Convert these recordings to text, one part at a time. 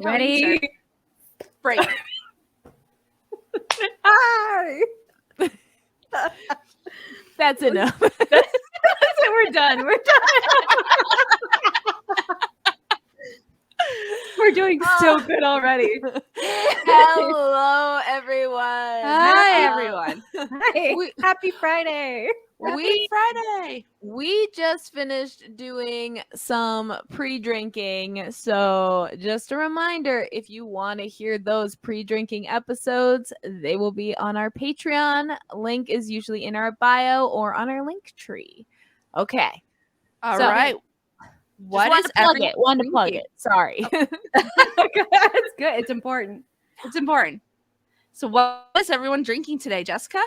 Ready? Break. Hi. That's enough. That's it. We're done. We're doing so good already. Hello, everyone. Hi, everyone. Hi. Happy Friday. Happy Friday. We just finished doing some pre-drinking. So just a reminder, if you want to hear those pre-drinking episodes, they will be on our Patreon. Link is usually in our bio or on our link tree. Okay. All So- right. What is everyone Wanted to plug drinking? it. Sorry. It's good. It's important. It's important. So what is everyone drinking today, Jessica?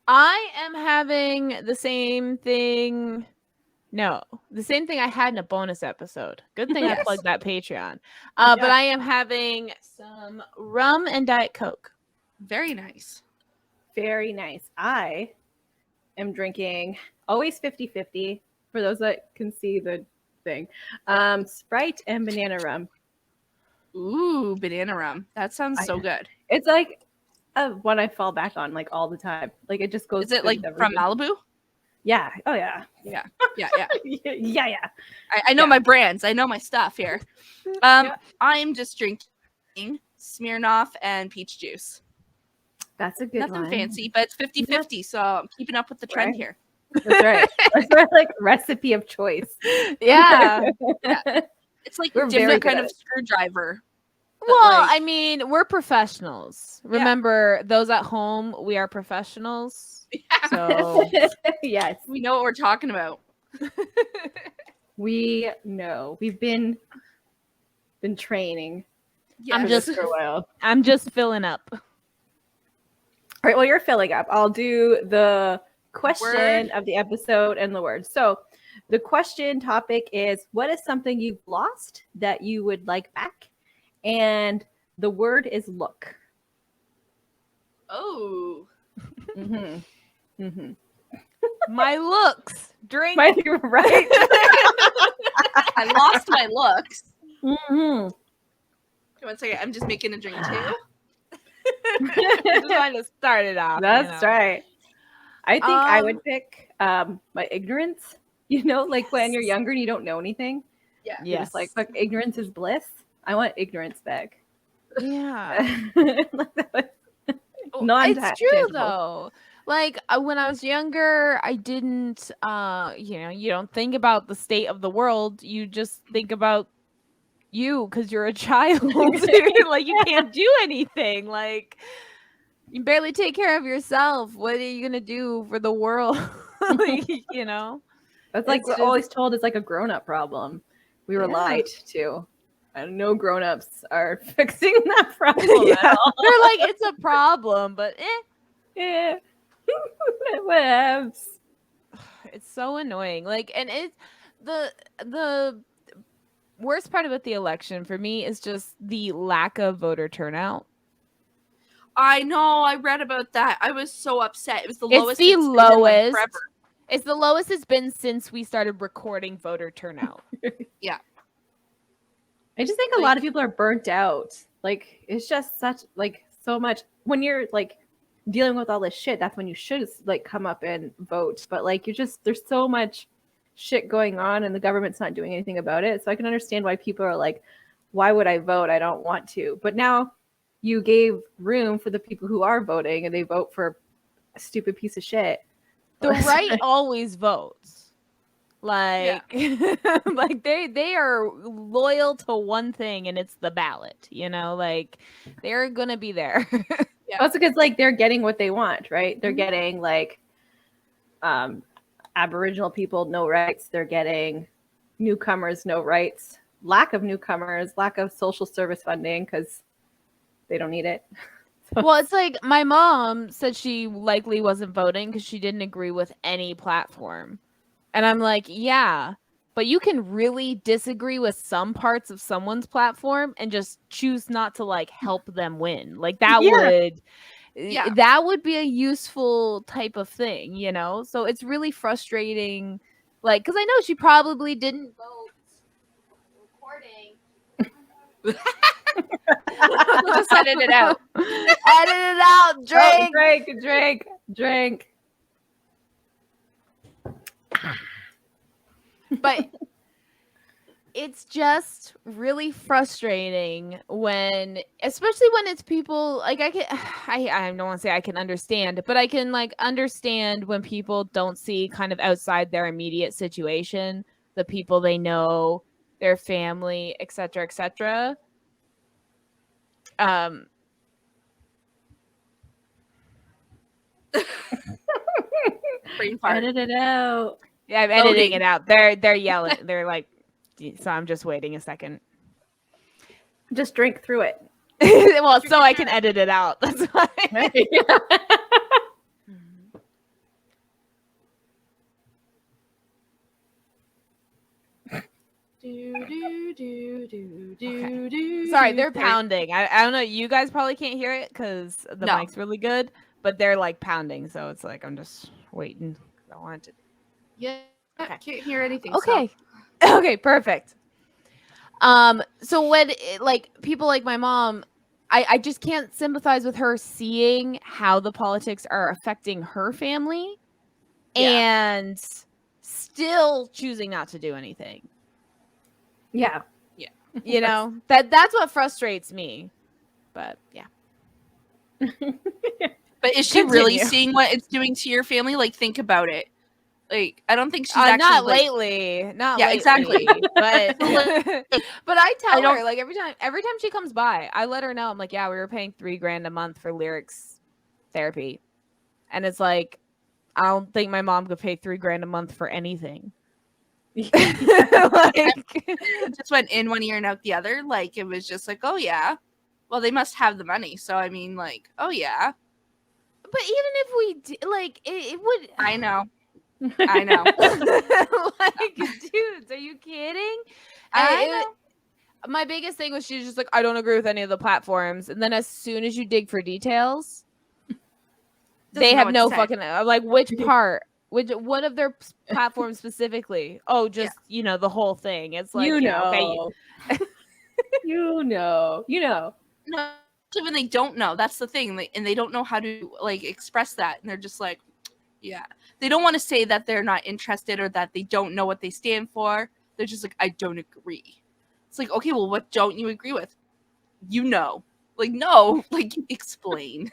I am having the same thing. No, the same thing I had in a bonus episode. Good thing I Yes. plugged that Patreon. Yeah. But I am having some rum and Diet Coke. Very nice. Very nice. I am drinking always 50-50 for those that can see the thing. Sprite and banana rum. Ooh, banana rum. That sounds so good. It's like one I fall back on like all the time. Like it just goes. Is it good like with from everything. Malibu? Yeah. Oh yeah. Yeah. yeah. I know Yeah. my brands. I know my stuff here. Yeah. I am just drinking Smirnoff and peach juice. That's a good Nothing one. fancy, but it's 50-50, so I'm keeping up with the trend Right. here. That's right. That's my like recipe of choice. Yeah. It's like We're a very different good kind at of it. screwdriver. Well, like- I mean, we're professionals. Yeah. Remember, those at home, we are professionals. So Yes, We know what we're talking about. we know. We've been training Yes. I'm just- for a while. I'm just filling up. All right, well, you're filling up. I'll do the question Word. of the episode and the word. So the question topic is, what is something you've lost that you would like back? And the word is look. Oh. Mm-hmm. Mm-hmm. My looks. Drink. You're right. I lost my looks. Mm-hmm. One second, I'm just making a drink too. Just wanted to start it off. That's right. I think I would Um, pick my ignorance. You know, like when you're Yes. younger and you don't know anything. Yeah. You're just like, fuck, ignorance is bliss. I want ignorance back. Yeah. Like that was It's non-tangible. true though. Like when I was younger, I didn't you don't think about the state of the world. You just think about you because you're a child. Like you can't do anything. Like you barely take care of yourself. What are you gonna do for the world? Like, you know? That's like It's we're just- always told it's like a grown-up problem. We were Yeah. lied to. And no grown-ups are fixing that problem Yeah. at all. They're like, it's a problem, but Yeah. Whatevs. it's so annoying. Like, and it's the worst part about the election for me is just the lack of voter turnout. I know. I read about that. I was so upset. It was the It's lowest. the it's been in, like, lowest. forever. It's the lowest it's been since we started recording voter turnout. I just think a lot of people are burnt out. Like it's just such like so much when you're like dealing with all this shit, that's when you should like come up and vote. But like you're just there's so much shit going on and the government's not doing anything about it. So I can understand why people are like, why would I vote? I don't want to. But now you gave room for the people who are voting and they vote for a stupid piece of shit. The right always votes. Like, like they are loyal to one thing, and it's the ballot. You know, like they're gonna be there. Also because like they're getting what they want, right? They're Mhm. getting like Aboriginal people no rights. They're getting newcomers no rights. Lack of newcomers, lack of social service funding because they don't need it. Well, it's like my mom said she likely wasn't voting because she didn't agree with any platform. And I'm like, yeah, but you can really disagree with some parts of someone's platform and just choose not to like help them win. Like that Yeah. that would be a useful type of thing, you know? So it's really frustrating. Like, because I know she probably didn't vote recording. We'll just edit it out. Edit it out. Oh, Drink. drink. But it's just really frustrating when, especially when it's people like I don't want to say I can understand, but I can like understand when people don't see kind of outside their immediate situation, the people they know, their family, etc., etc. Brain fart. Edit it out. Yeah, I'm editing Loading. it out. They're yelling. They're like, so I'm just waiting a second. Just drink through it. Well, so I can edit it out. That's why. Sorry, they're pounding. I don't know. You guys probably can't hear it because the No. mic's really good, but they're like pounding. So it's like I'm just waiting. I want to. Yeah. Okay. Can't hear anything. Okay. Okay. Perfect. So when like people like my mom, I just can't sympathize with her seeing how the politics are affecting her family, and still choosing not to do anything. Yeah. You know, that's what frustrates me. But yeah. But is she really Continue. seeing what it's doing to your family? Like, think about it. Like, I don't think she's Not actually like, lately. Not Yeah, lately. exactly. But but I tell don't- her like every time she comes by, I let her know. I'm like, yeah, we were paying $3,000 a month for lyrics therapy, and it's like, I don't think my mom could pay $3,000 a month for anything. Like, it just went in one ear and out the other. Like, it was just like, oh yeah, well they must have the money. So I mean, like, oh yeah, but even if we like, it would. I know. Like, dudes, are you kidding? My biggest thing was she's just like, I don't agree with any of the platforms, and then as soon as you dig for details, they know have what no to say. fucking like which part, which one of their platforms specifically. Oh, just the whole thing. It's like, You yeah, okay. know. You know. No, when they don't know, that's the thing, and they don't know how to like express that, and they're just like, yeah, they don't want to say that they're not interested or that they don't know what they stand for. They're just like, I don't agree. It's like, okay, well, what don't you agree with? Like, no, like, explain.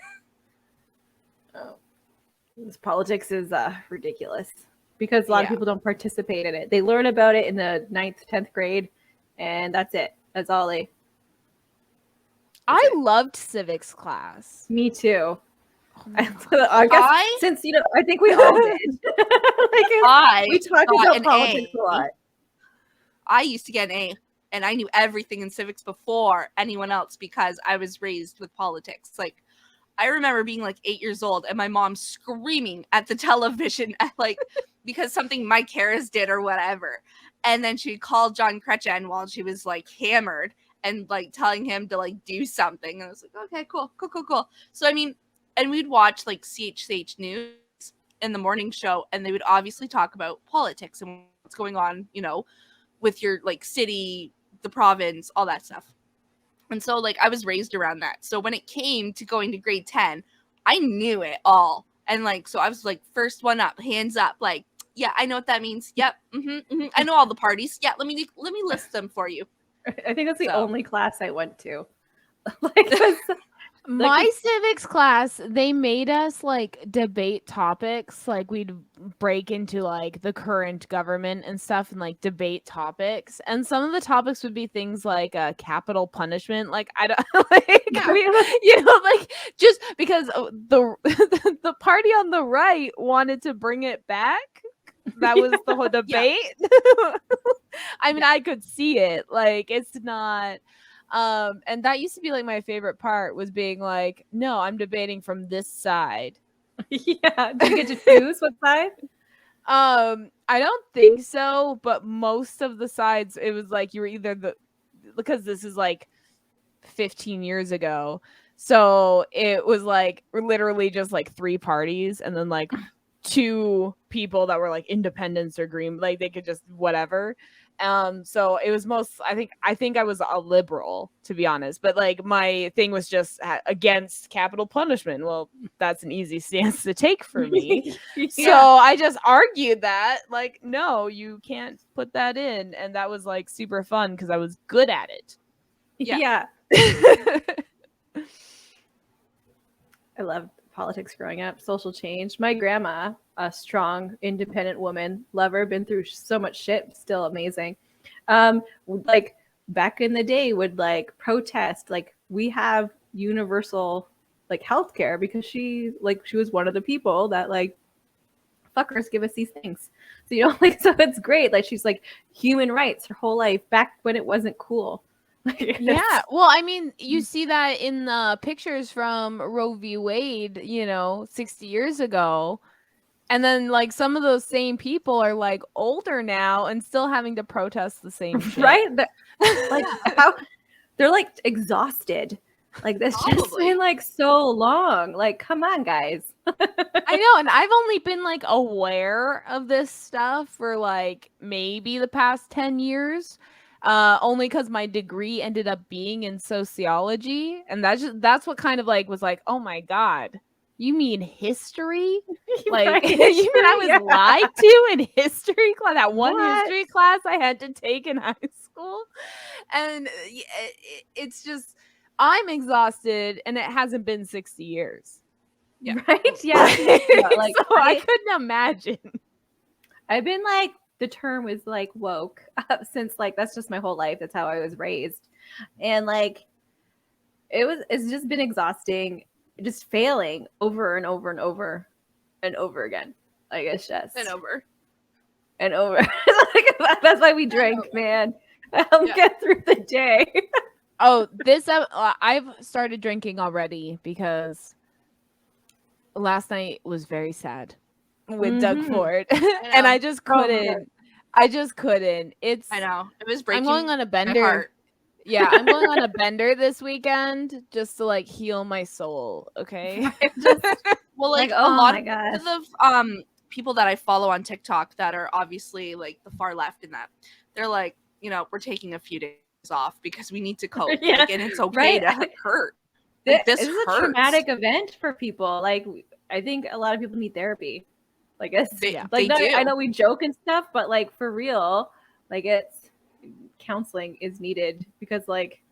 Oh. This politics is ridiculous because a lot of people don't participate in it. They learn about it in the 9th, 10th grade, and that's it. That's all they. I loved civics class. Me too. Oh I guess since I think we all did. We talked about politics a lot. I used to get an A, and I knew everything in civics before anyone else because I was raised with politics. Like, I remember being like 8 years old and my mom screaming at the television because something Mike Harris did or whatever. And then she called John Kretchen while she was like hammered and like telling him to like do something. And I was like, okay, cool. So, I mean, and we'd watch like CHCH News in the morning show, and they would obviously talk about politics and what's going on, with your like city, the province, all that stuff. And so like I was raised around that. So when it came to going to grade 10, I knew it all. And like, so I was like first one up, hands up, like, yeah, I know what that means. Yep. I know all the parties. Yeah. Let me list them for you. I think that's the only class I went to. My civics class, they made us like debate topics. Like we'd break into like the current government and stuff and like debate topics. And some of the topics would be things like capital punishment. Like I don't like just because the party on the right wanted to bring it back. That was the whole debate. I mean, I could see it. Like it's not. And that used to be like my favorite part was being like, no, I'm debating from this side. Yeah. Do you get to choose what side? I don't think so, but most of the sides, it was like you were either because this is like 15 years ago. So it was like literally just like 3 parties and then like 2 people that were like independents or green, like they could just whatever. So it was I think I was a liberal, to be honest, but like my thing was just against capital punishment. Well, that's an easy stance to take for me. So I just argued that, like, no, you can't put that in, and that was like super fun because I was good at it. Yeah. I loved politics growing up, social change. My grandma, a strong, independent woman, lover, been through so much shit, still amazing. Like back in the day would like protest, like we have universal like healthcare because she was one of the people that like fuckers give us these things. So you know, like so it's great. Like she's like human rights her whole life back when it wasn't cool. Yeah, well, I mean, you see that in the pictures from Roe v. Wade, 60 years ago. And then, like, some of those same people are, like, older now and still having to protest the same shit. Right? Like, how they're, like, exhausted. Like, that's just been, like, so long. Like, come on, guys. I know, and I've only been, like, aware of this stuff for, like, maybe the past 10 years. Only because my degree ended up being in sociology, and that's what kind of like was like, oh my god, you mean history? Like, Right. you mean I was lied to in history class? That one What? history class I had to take in high school, and it's just I'm exhausted, and it hasn't been 60 years. Yeah. Right? Yeah. Like so I couldn't imagine. I've been like, the term is like woke since like that's just my whole life. That's how I was raised. And like it's just been exhausting, just failing over and over and over and over again. Like it's just and over. That's why we drink, man. I'll get through the day. Oh, I've started drinking already because last night was very sad with Doug Ford, and I just couldn't. I just couldn't. I know it was breaking. I'm going on a bender. Yeah, I'm going on a bender this weekend just to like heal my soul. Okay. Well, like a lot of people that I follow on TikTok that are obviously like the far left in that, they're like, we're taking a few days off because we need to cope. Like, and it's okay to hurt. Like, this is a traumatic event for people. Like, I think a lot of people need therapy. Like, I know we joke and stuff, but like for real, like it's counseling is needed because like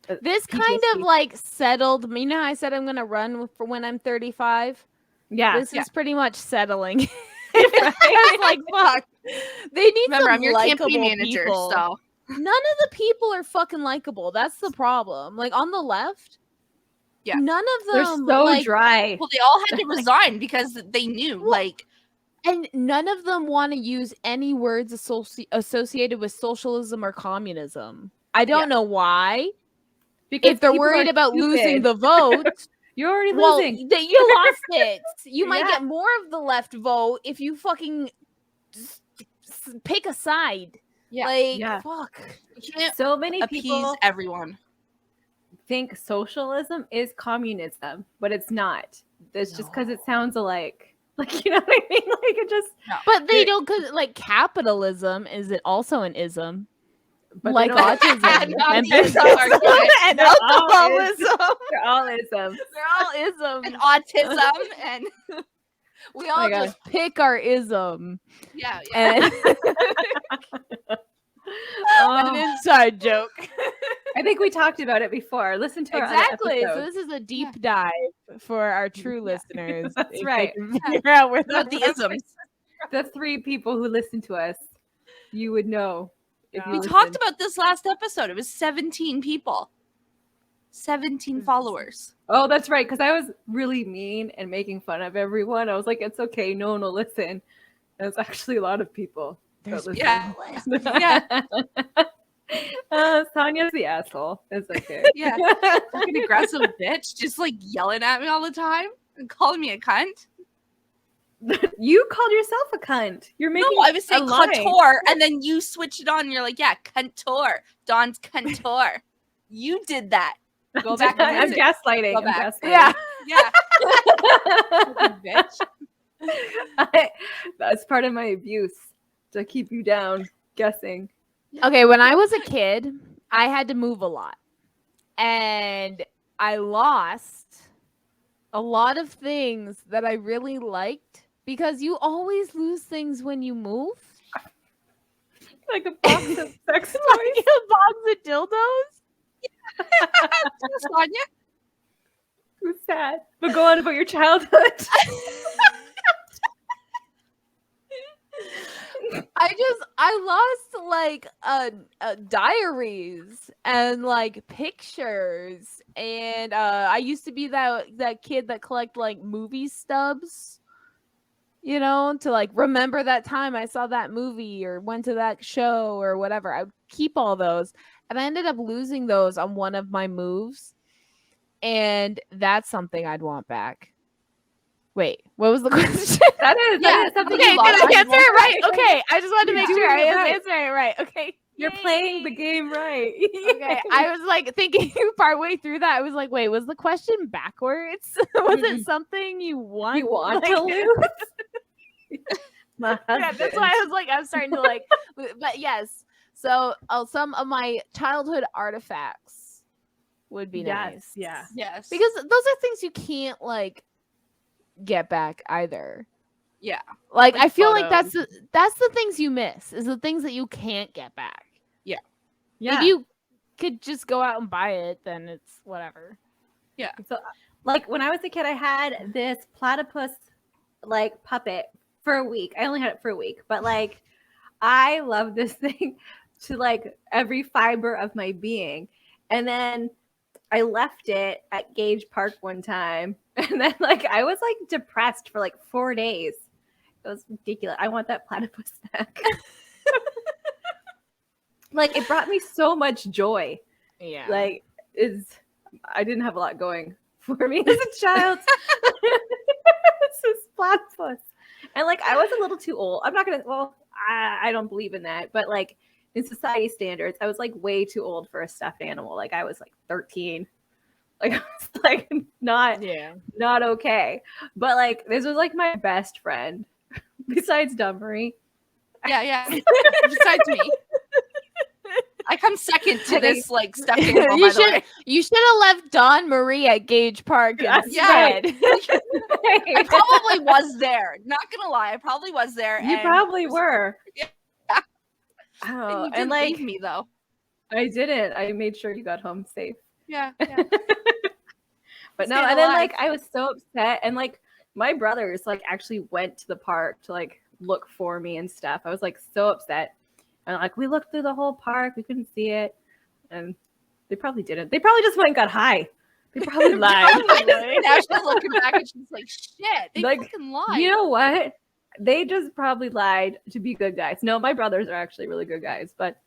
this PTSD. Kind of like settled. You know how I said I'm going to run for when I'm 35? Yeah. This is pretty much settling. It's like, fuck. They need Remember, some I'm your campaign manager, people. So none of the people are fucking likable. That's the problem. Like on the left, none of them. They're so like, dry. Well, they all had to resign because they knew, and none of them want to use any words associated with socialism or communism. I don't know why. Because if they're worried about losing the vote, you're already losing. You lost it. You might get more of the left vote if you fucking pick a side. Yeah. Fuck. So many people everyone think socialism is communism, but it's not. It's just because it sounds alike. Like, you know what I mean? Like it just. No. But they don't, because like capitalism is it also an ism? But like autism and alcoholism. They're all isms. They're all isms. And autism and we all just pick our ism. Yeah. And an inside joke. I think we talked about it before. Listen to our exactly. So this is a deep dive for our true listeners. That's right. Figure out where the isms. The 3 people who listen to us, you would know. We talked about this last episode. It was 17 people. 17 followers. Oh, that's right. Because I was really mean and making fun of everyone. I was like, it's okay. No one will listen. There's actually a lot of people. Yeah. Tanya's the asshole. It's okay. Yeah. Fucking aggressive bitch. Just like yelling at me all the time and calling me a cunt. You called yourself a cunt. You're making I was saying couture, and then you switched it on. And you're like, yeah, cuntor. Dawn's cuntor. You did that. Go back. I'm gaslighting. Go back. Yeah. Bitch. That's part of my abuse to keep you down. guessing. Okay, when I was a kid, I had to move a lot. And I lost a lot of things that I really liked because you always lose things when you move. Like a box of sex Like toys. a box of dildos. Sonia? Who's sad? But go on about your childhood. I lost like diaries and like pictures, and I used to be that kid that collect like movie stubs, you know, to like remember that time I saw that movie or went to that show or whatever. I would keep all those, and I ended up losing those on one of my moves, and that's something I'd want back. Wait, what was the question? That is something Okay, you did lost. I answer it right? Okay, I just wanted to You're make sure doing I it right. answered it right. Okay. You're playing the game right. Okay, I was like thinking partway through that, I was like, wait, was the question backwards? Was it something you want? You want like, to lose? My Yeah, that's husband. why I was like, I'm starting to like, but yes. So some of my childhood artifacts would be nice. Yeah. Yes. Because those are things you can't like get back either. Yeah. Like Like I feel like photos. that's the things you miss, is the things that you can't get back. Yeah. If you could just go out and buy it, then it's whatever. So, like when I was a kid, I had this platypus like puppet for a week. I only had it for a week, but like I love this thing to like every fiber of my being. And then I left it at Gage Park one time, and then like I was like depressed for like 4 days. It was ridiculous. I want that platypus back. Like it brought me so much joy. Yeah. Like I didn't have a lot going for me as a child. It's this platypus. And like I was a little too old. I'm not gonna I don't believe in that, but like in society standards, I was like way too old for a stuffed animal. Like I was like 13. Like I was like not okay. But like this was like my best friend besides Dumbery. Yeah. Besides me. I come second to this like stuffed animal, by the way. You should have left Dawn Marie at Gage Park instead. I probably was there. Not gonna lie, I probably was there. You probably were. Yeah. Oh, And you didn't like leave me though. I didn't. I made sure you got home safe. Yeah. But no, Staying and then alive. like I was so upset, and like my brothers like actually went to the park to like look for me and stuff. I was like so upset, and like we looked through the whole park, we couldn't see it, and they probably didn't. They probably just went and got high. They probably lied. Now she's looking back and she's like, "Shit, they Like, fucking lied." You know what? They just probably lied to be good guys. No, my brothers are actually really good guys, but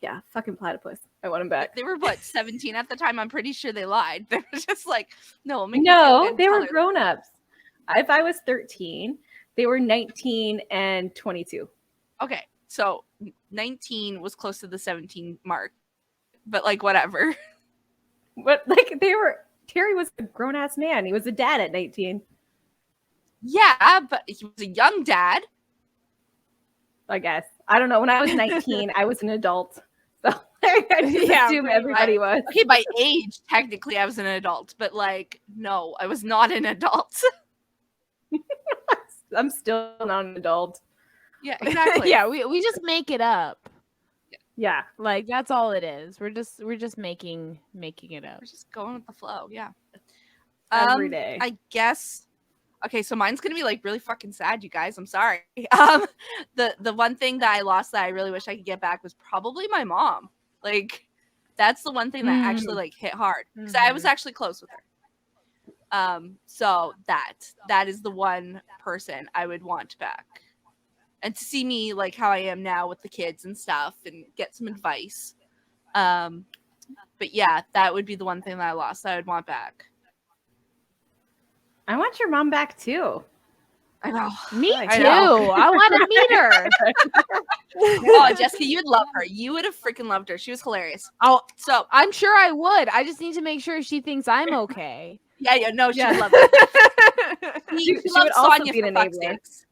yeah, fucking platypus. I want him back. They were what, 17 at the time? I'm pretty sure they lied. They were just like, "No, make No, they were grown-ups. If I was 13, they were 19 and 22. Okay, so 19 was close to the 17 mark, but like whatever. But like Terry was a grown-ass man. He was a dad at 19. Yeah, but he was a young dad. I guess. I don't know. When I was 19, I was an adult. So I just assume everybody was. Okay, by age, technically I was an adult, but like, no, I was not an adult. I'm still not an adult. Yeah, exactly. Yeah, we just make it up. Yeah. Like that's all it is. We're just making it up. We're just going with the flow. Yeah. Every day. I guess. Okay, so mine's gonna be like really fucking sad, you guys. I'm sorry. The one thing that I lost that I really wish I could get back was probably my mom. Like, that's the one thing that actually like hit hard because I was actually close with her. So that is the one person I would want back, and to see me like how I am now with the kids and stuff, and get some advice. But yeah, that would be the one thing that I lost that I would want back. I want your mom back too. I know. Me too. I know. I want to meet her. Oh, Jessica, you would love her. You would have freaking loved her. She was hilarious. Oh, So I'm sure I would. I just need to make sure she thinks I'm okay. yeah, no, she would love it. She She loved would also Sonia be for an fuck's enabler. sakes.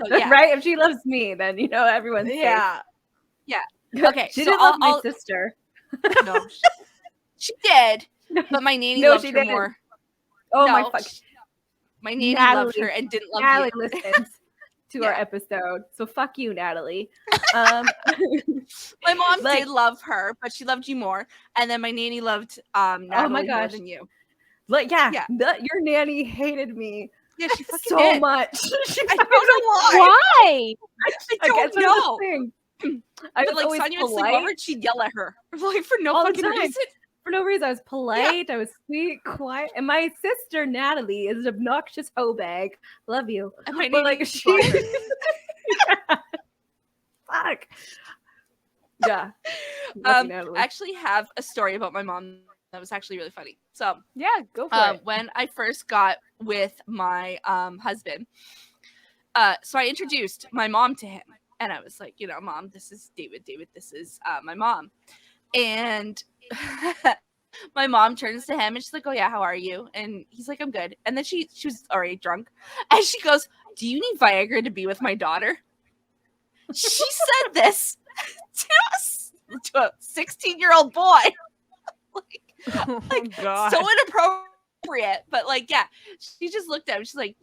So yeah, Right? If she loves me, then everyone's Yeah. yeah. safe. Okay, She so didn't love my I'll sister. no, she did, but my nanny No, loved she her didn't. more. Oh my No, fuck. my nanny loved her Natalie. and didn't love Natalie you. listens to our Yeah. episode. So fuck you, Natalie. Um My mom Like- did love her, but she loved you more. And then my nanny loved Natalie more gosh. than you. like yeah, Yeah. your nanny hated me Yeah, she fucking so did. much. She I fucking- don't know why. Why? I like, don't it's one of those know. things. I But was like always Sonia would sleep polite over and she'd yell at her. Like for no all the fucking time. reason. For no reason. I was polite. I was sweet, quiet. And my sister Natalie is an obnoxious hoe bag. Love you. And my But nanny like she she fuck. Yeah. Love you, I Natalie. actually have a story about my mom that was actually really funny. So Yeah, go for it. when I first got with my husband, so I introduced my mom to him, and I was like, Mom, this is David. David, this is my mom. And my mom turns to him and she's like, oh yeah, how are you? And he's like, I'm good. And then she was already drunk, and she goes, do you need Viagra to be with my daughter? She said this to a 16-year-old boy. Oh, God. So inappropriate, but like, yeah, she just looked at him. She's like,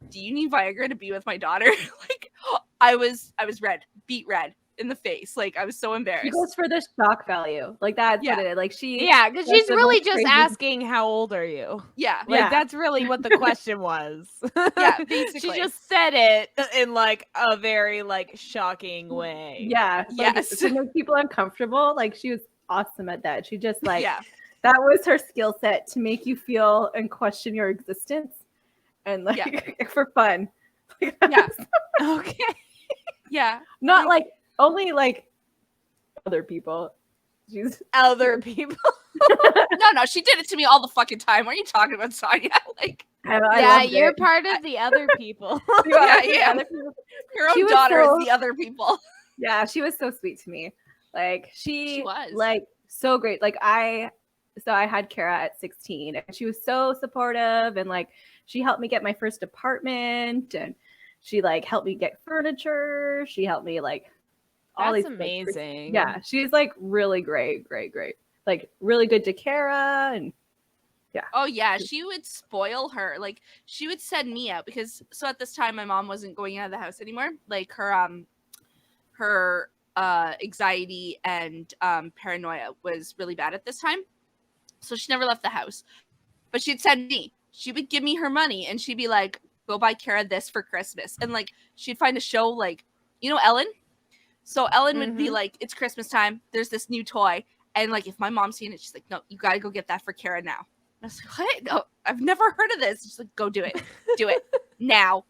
do you need Viagra to be with my daughter? Like, I was red, beat red in the face. Like, I was so She embarrassed. goes for the shock value. Like that's Yeah. what it is. Like she Yeah, because That's she's the really most just crazy- asking, how old are you? Yeah, Like, Yeah. that's really what the question was. Yeah, She basically. just said it in, like, a very, like, shocking way. Yeah. Like, Yes. to make people uncomfortable. Like she was awesome at that. She just like yeah, that was her skill set to make you feel and question your existence and like for fun. yeah, Okay. yeah. Not like only like other people. She's Other people. No, she did it to me all the fucking time. What are you talking about, Sonia? Like, I Yeah, loved you're it. part of the other people. You are. Yeah. Other people- your She own was daughter so- is the other people. Yeah, she was so sweet to me. Like she was. like so great. Like I had Kara at 16 and she was so supportive and like she helped me get my first apartment and she like helped me get furniture. She helped me like all That's these like, amazing. yeah, she's like really great. Like really good to Kara and Oh yeah, she would spoil her. Like she would send me out because so at this time my mom wasn't going out of the house anymore. Like her anxiety and paranoia was really bad at this time. So she never left the house. But she'd send me. She would give me her money and she'd be like, go buy Kara this for Christmas. And like she'd find a show like, Ellen? So Ellen would be like, it's Christmas time. There's this new toy. And like if my mom's seen it, she's like, no, you gotta go get that for Kara now. I was like, what? No, I've never heard of this. She's like, go do it. Do it now.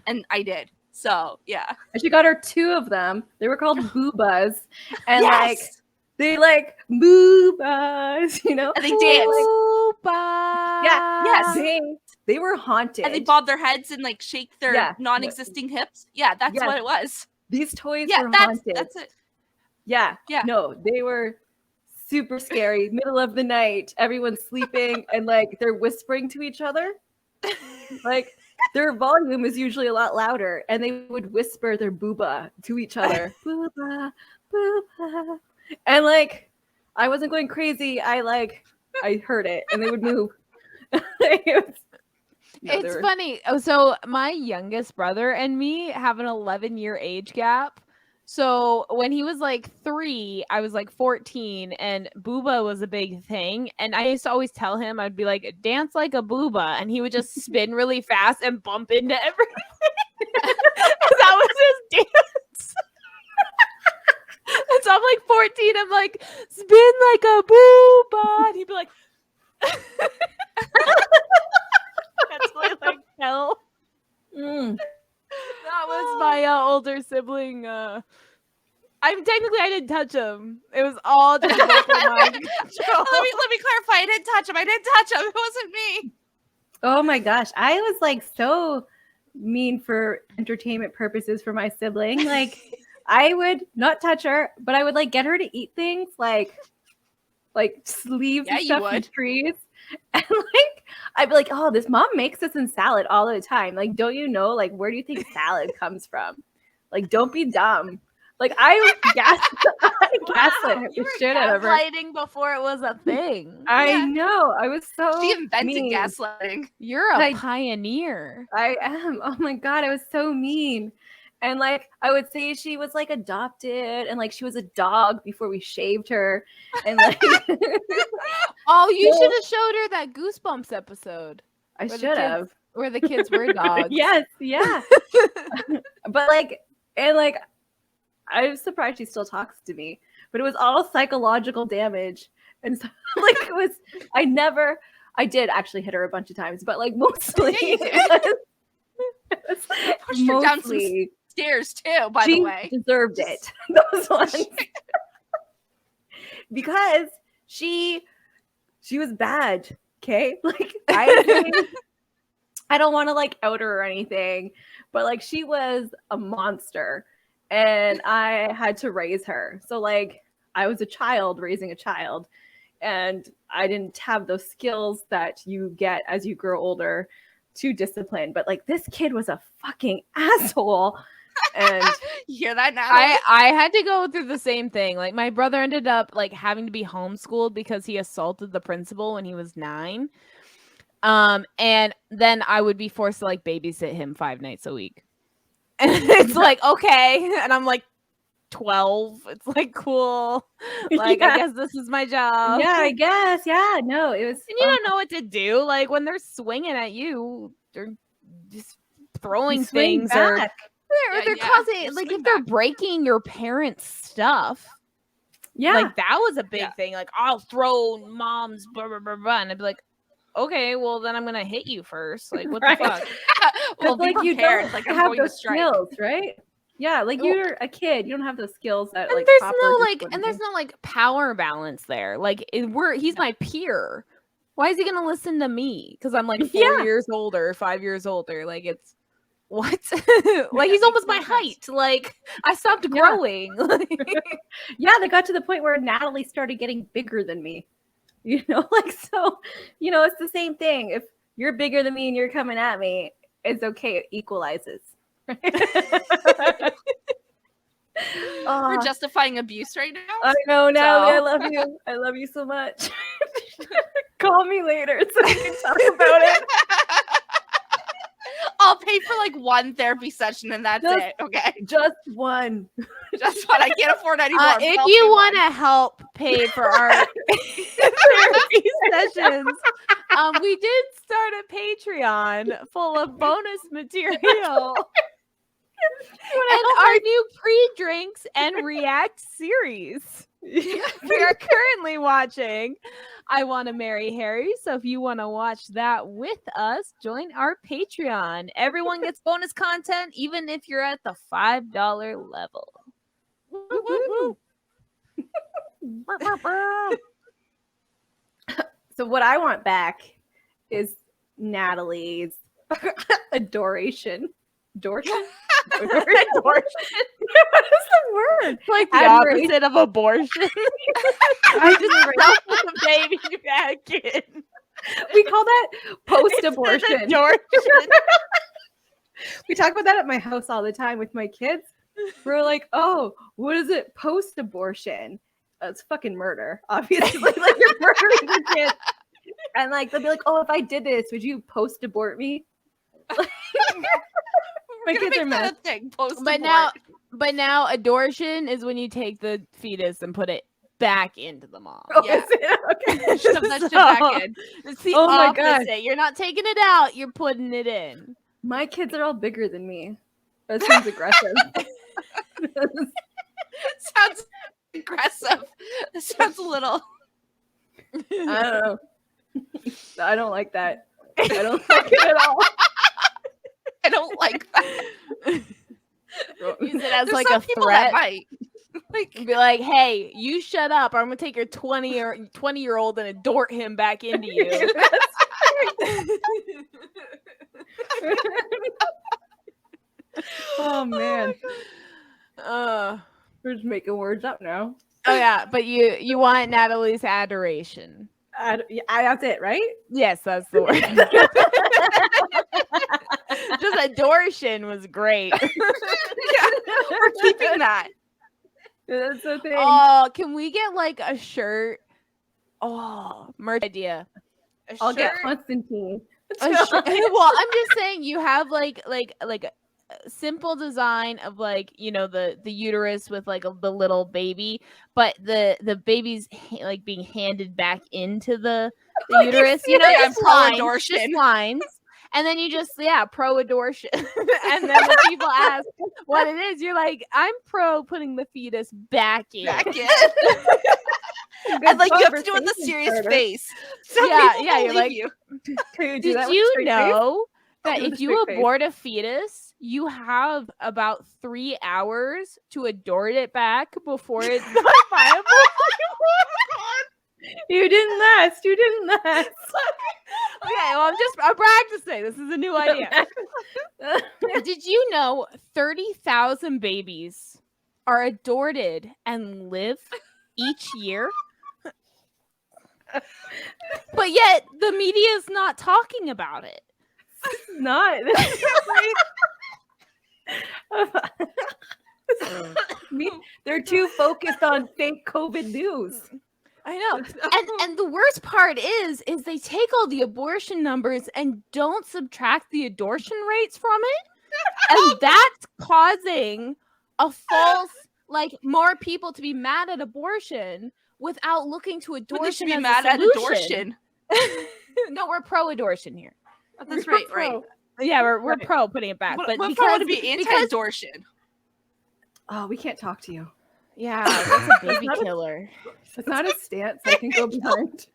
And I did. So yeah. and she got her 2 of them. They were called boobas. And like Yes! they like boobas, And they Like, danced. yeah, Yes. they were haunted. And they bob their heads and like shake their Yeah. non-existing hips. Yeah, that's Yes. what it was. These toys Yeah, were that's haunted. it. Yeah. Yeah. No, they were super scary. Middle of the night, everyone's sleeping and like they're whispering to each other. Like their volume is usually a lot louder and they would whisper their booba to each other. Booba, booba. And like I wasn't going crazy. I heard it and they would move. It was- no, they It's were- funny. So my youngest brother and me have an 11-year age gap. So when he was like 3, I was like 14, and booba was a big thing. And I used to always tell him, I'd be like, dance like a booba, and he would just spin really fast and bump into everything. That was his dance. And so I'm like 14. I'm like, spin like a booba, and he'd be like. That's like hell. Mm. That was my older sibling. I didn't touch him. It was all just vocal mind control. Let me clarify. I didn't touch him. It wasn't me. Oh my gosh. I was like so mean for entertainment purposes for my sibling. Like I would not touch her, but I would like get her to eat things like leaves Yeah, and you stuff from would. trees. And like I'd be like, oh, this mom makes this in salad all the time. Like, don't you know? Like, where do you think salad comes from? Like, don't be dumb. Like, I gaslit You the were shit out of her. gaslighting before it was a thing. I Yeah. know. I was so She invented mean. gaslighting. You're a Like- pioneer. I am. Oh my God, I was so mean. And like, I would say she was like adopted and like she was a dog before we shaved her. And like, Oh, you No. should have showed her that Goosebumps episode I Where the should have. where the kids were dogs. Yes, yeah. But like, and like, I'm surprised she still talks to me. But it was all psychological damage. And so, like, I did actually hit her a bunch of times, but like mostly, Yeah, you did. it was Pushed her down some mostly stairs too, by she the way. deserved it. Those ones. Because she was bad. Okay. Like I don't want to like out her or anything, but like she was a monster and I had to raise her. So like I was a child raising a child and I didn't have those skills that you get as you grow older to discipline. But like this kid was a fucking asshole. And You hear that now? I had to go through the same thing. Like my brother ended up like having to be homeschooled because he assaulted the principal when he was 9. And then I would be forced to like babysit him 5 nights a week. And it's like, okay. And I'm like 12. It's like cool. Like I guess this is my job. yeah, I guess. Yeah, no, it was. And you don't know what to do. Like when they're swinging at you, they're just throwing swing things or back. they're Yeah, causing you like swing if they're back. breaking your parents' stuff. Yeah, Like that was a big Yeah. thing. Like I'll throw mom's blah blah blah blah, and I'd be like, okay, well then I'm gonna hit you first. Like what Right. the fuck? Well, like be you prepared. don't Like I'm have going to those strike. skills, right? Yeah, like Well- you're a kid, you don't have those skills that And like. there's Hopper no just like, wouldn't and there's do. no like power balance there. Like he's my peer. Why is he gonna listen to me? Because I'm like 4 Yeah. years older, 5 years older. Like it's what? Yeah, Like he's makes almost no my sense. height. Like I stopped Yeah. growing. Yeah, they got to the point where Natalie started getting bigger than me. You know, like so. You know, it's the same thing. If you're bigger than me and you're coming at me, it's okay. It equalizes. We're Oh, justifying abuse right now. I know, Natalie. I So- love you. I love you so much. Call me later so we can talk about it. I'll pay for like one therapy session and that's Just- it. Okay, Just one. just what I can't afford anymore. but If I'll you pay want one. to help pay for our therapy sessions, we did start a Patreon full of bonus material. And our new pre-drinks and react series. We are currently watching I Want to Marry Harry. So if you want to watch that with us, join our Patreon. Everyone gets bonus content, even if you're at the $5 level. So what I want back is Natalie's adoration. Adoration? Adoration? What is the word? Like the Admiration. opposite of abortion. I just felt the baby back in. We call that post-abortion. Abortion. We talk about that at my house all the time with my kids. We're like, oh, what is it post-abortion? It's fucking murder, obviously. Like you're murdering your kids. And like they'll be like, oh, if I did this, would you post-abort me? My We're gonna kids are make that mad. a thing. Post But now abortion is when you take the fetus and put it back into the mom. Oh, Yeah. is it? Okay. shove that shit back in. It's the Oh my opposite. God. You're not taking it out, you're putting it in. My kids are all bigger than me. That seems aggressive. Sounds aggressive. It sounds a little. I don't know. I don't like that. I don't like it at all. I don't like that. Use it as There's like some a people that threat. might. Like, Be like, hey, you shut up, or I'm gonna take your 20-year-old and adort him back into you. Oh man, uh, we're just making words up now. oh yeah, but you want Natalie's adoration. That's it, right? Yes, that's the word. Just adoration was great. We're keeping that. That's the thing. Oh, can we get like a shirt? Oh, merch idea. I'll get Constantine. A shirt. Well, I'm just saying you have like a simple design of like, you know, the uterus with like the little baby, but the baby's like being handed back into the uterus. You know, Yeah, just lines, pro-abortion. just lines. And then you just pro-abortion. And then when people ask what it is, you're like, I'm pro putting the fetus back in. And like you have to do it with a serious face. So Yeah, people yeah, you're believe like, you. Did Did you know I'll that do the if you straight face. abort a fetus, you have about 3 hours to adort it back before it's not viable? You didn't last. You didn't last. Okay, well, I'm practicing. This is a new idea. Did you know 30,000 babies are adorted and live each year? But yet the media is not talking about it. Not. They're too focused on fake COVID news. I know. And the worst part is they take all the abortion numbers and don't subtract the adortion rates from it. And that's causing a false, like, more people to be mad at abortion without looking to Wouldn't abortion you be as mad a at solution. abortion? No, we're pro-adortion here. Oh, that's right, right. Yeah, we're Right. pro putting it back. What But if I because, want to be anti-abortion? Oh, we can't talk to you. yeah, that's a baby killer. It's not a stance I can go behind.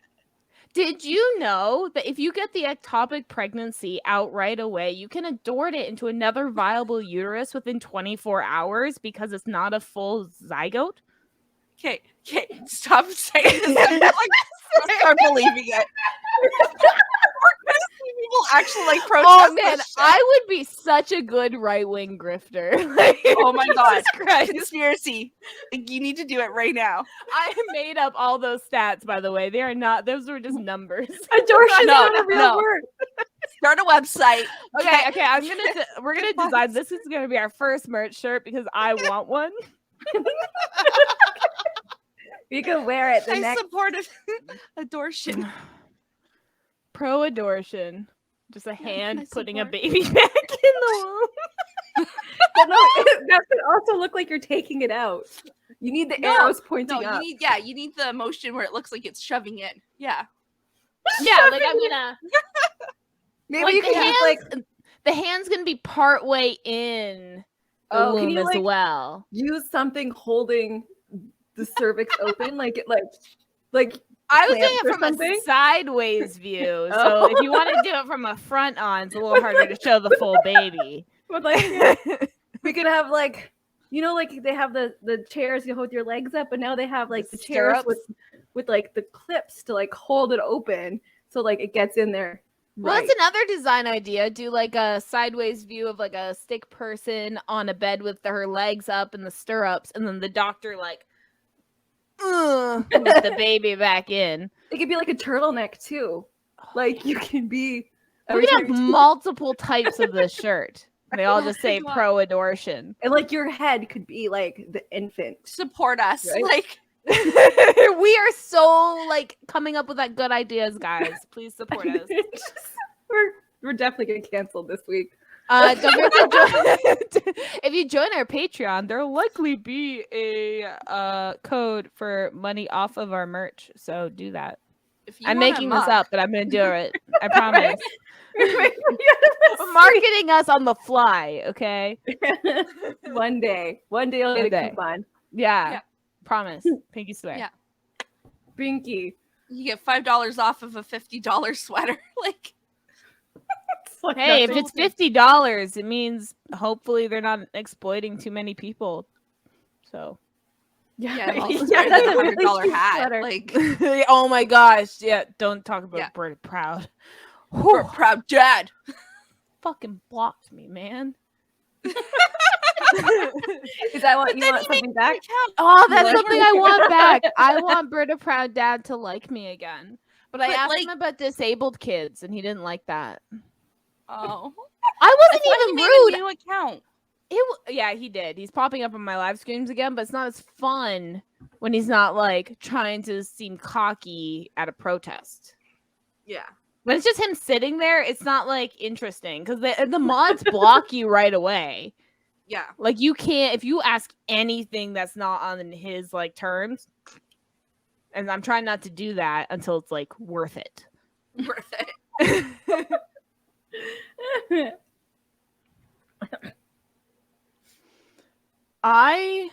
Did you know that if you get the ectopic pregnancy out right away, you can adort it into another viable uterus within 24 hours because it's not a full zygote? Okay, stop saying this. I'm like, start believing it. We're gonna see people actually like protest. Oh man, this shit. I would be such a good right-wing grifter. Like, Oh my god, Jesus Christ. conspiracy! Like, you need to do it right now. I made up all those stats, by the way. They are not; those were just numbers. Adortion's No, not a real no. word. Start a website. Okay. We're gonna design. This is gonna be our first merch shirt because I want one. You can wear it the I next. support adortion. Pro-adortion. Just a I hand putting a support. baby back in the womb. But no, that could also look like you're taking it out. You need the arrows pointing No, up. you need the motion where it looks like it's shoving in. Yeah. Yeah, like I'm gonna. Maybe Like you the can use like the hand's gonna be part way in the can womb you as like well. use something holding the cervix open, like it like I was doing clamps it or from a something? sideways view, Oh. so if you want to do it from a front on, it's a little harder to show the full baby. But like we could have like like they have the chairs you hold your legs up, but now they have like the chairs with like the clips to like hold it open so like it gets in there. Well, Right. that's another design idea. Do like a sideways view of like a stick person on a bed with her legs up in the stirrups, and then the doctor like with the baby back in. It could be like a turtleneck too. Like you can be. We could have multiple types of this shirt. They all just say God. pro-adortion. And like your head could be like the infant. Support us. Right? Like, We are so like coming up with that good ideas, guys. Please support us. We're definitely getting canceled this week. Don't forget to join. If you join our Patreon, there'll likely be a code for money off of our merch. So do that. if you I'm want a making this mug- up, but I'm gonna do it. I promise. Yes. Marketing us on the fly, okay? One day you'll get One a day. coupon. Yeah. Yeah. Promise. Pinky swear. Yeah. Binky. You get $5 off of a $50 sweater. Like, It's like Hey, if nothing. it's $50, it means hopefully they're not exploiting too many people. So yeah, I'm also Yeah, wearing that's a a really $100 cute hat. sweater. Like, oh my gosh. Yeah, don't talk about Yeah. Bird Proud. we're a proud dad. Fucking blocked me, man. Is that what you want something back? Oh, that's What? something I want back. I want Britta Proud Dad to like me again. But I But, asked like- him about disabled kids, and he didn't like that. Oh, I wasn't he even made rude. a new account. Yeah, he did. He's popping up on my live streams again, but it's not as fun when he's not like trying to seem cocky at a protest. Yeah. When it's just him sitting there, it's not like interesting because the mods block you right away. Yeah. Like you can't if you ask anything that's not on his like terms. And I'm trying not to do that until it's like worth it. Worth it. I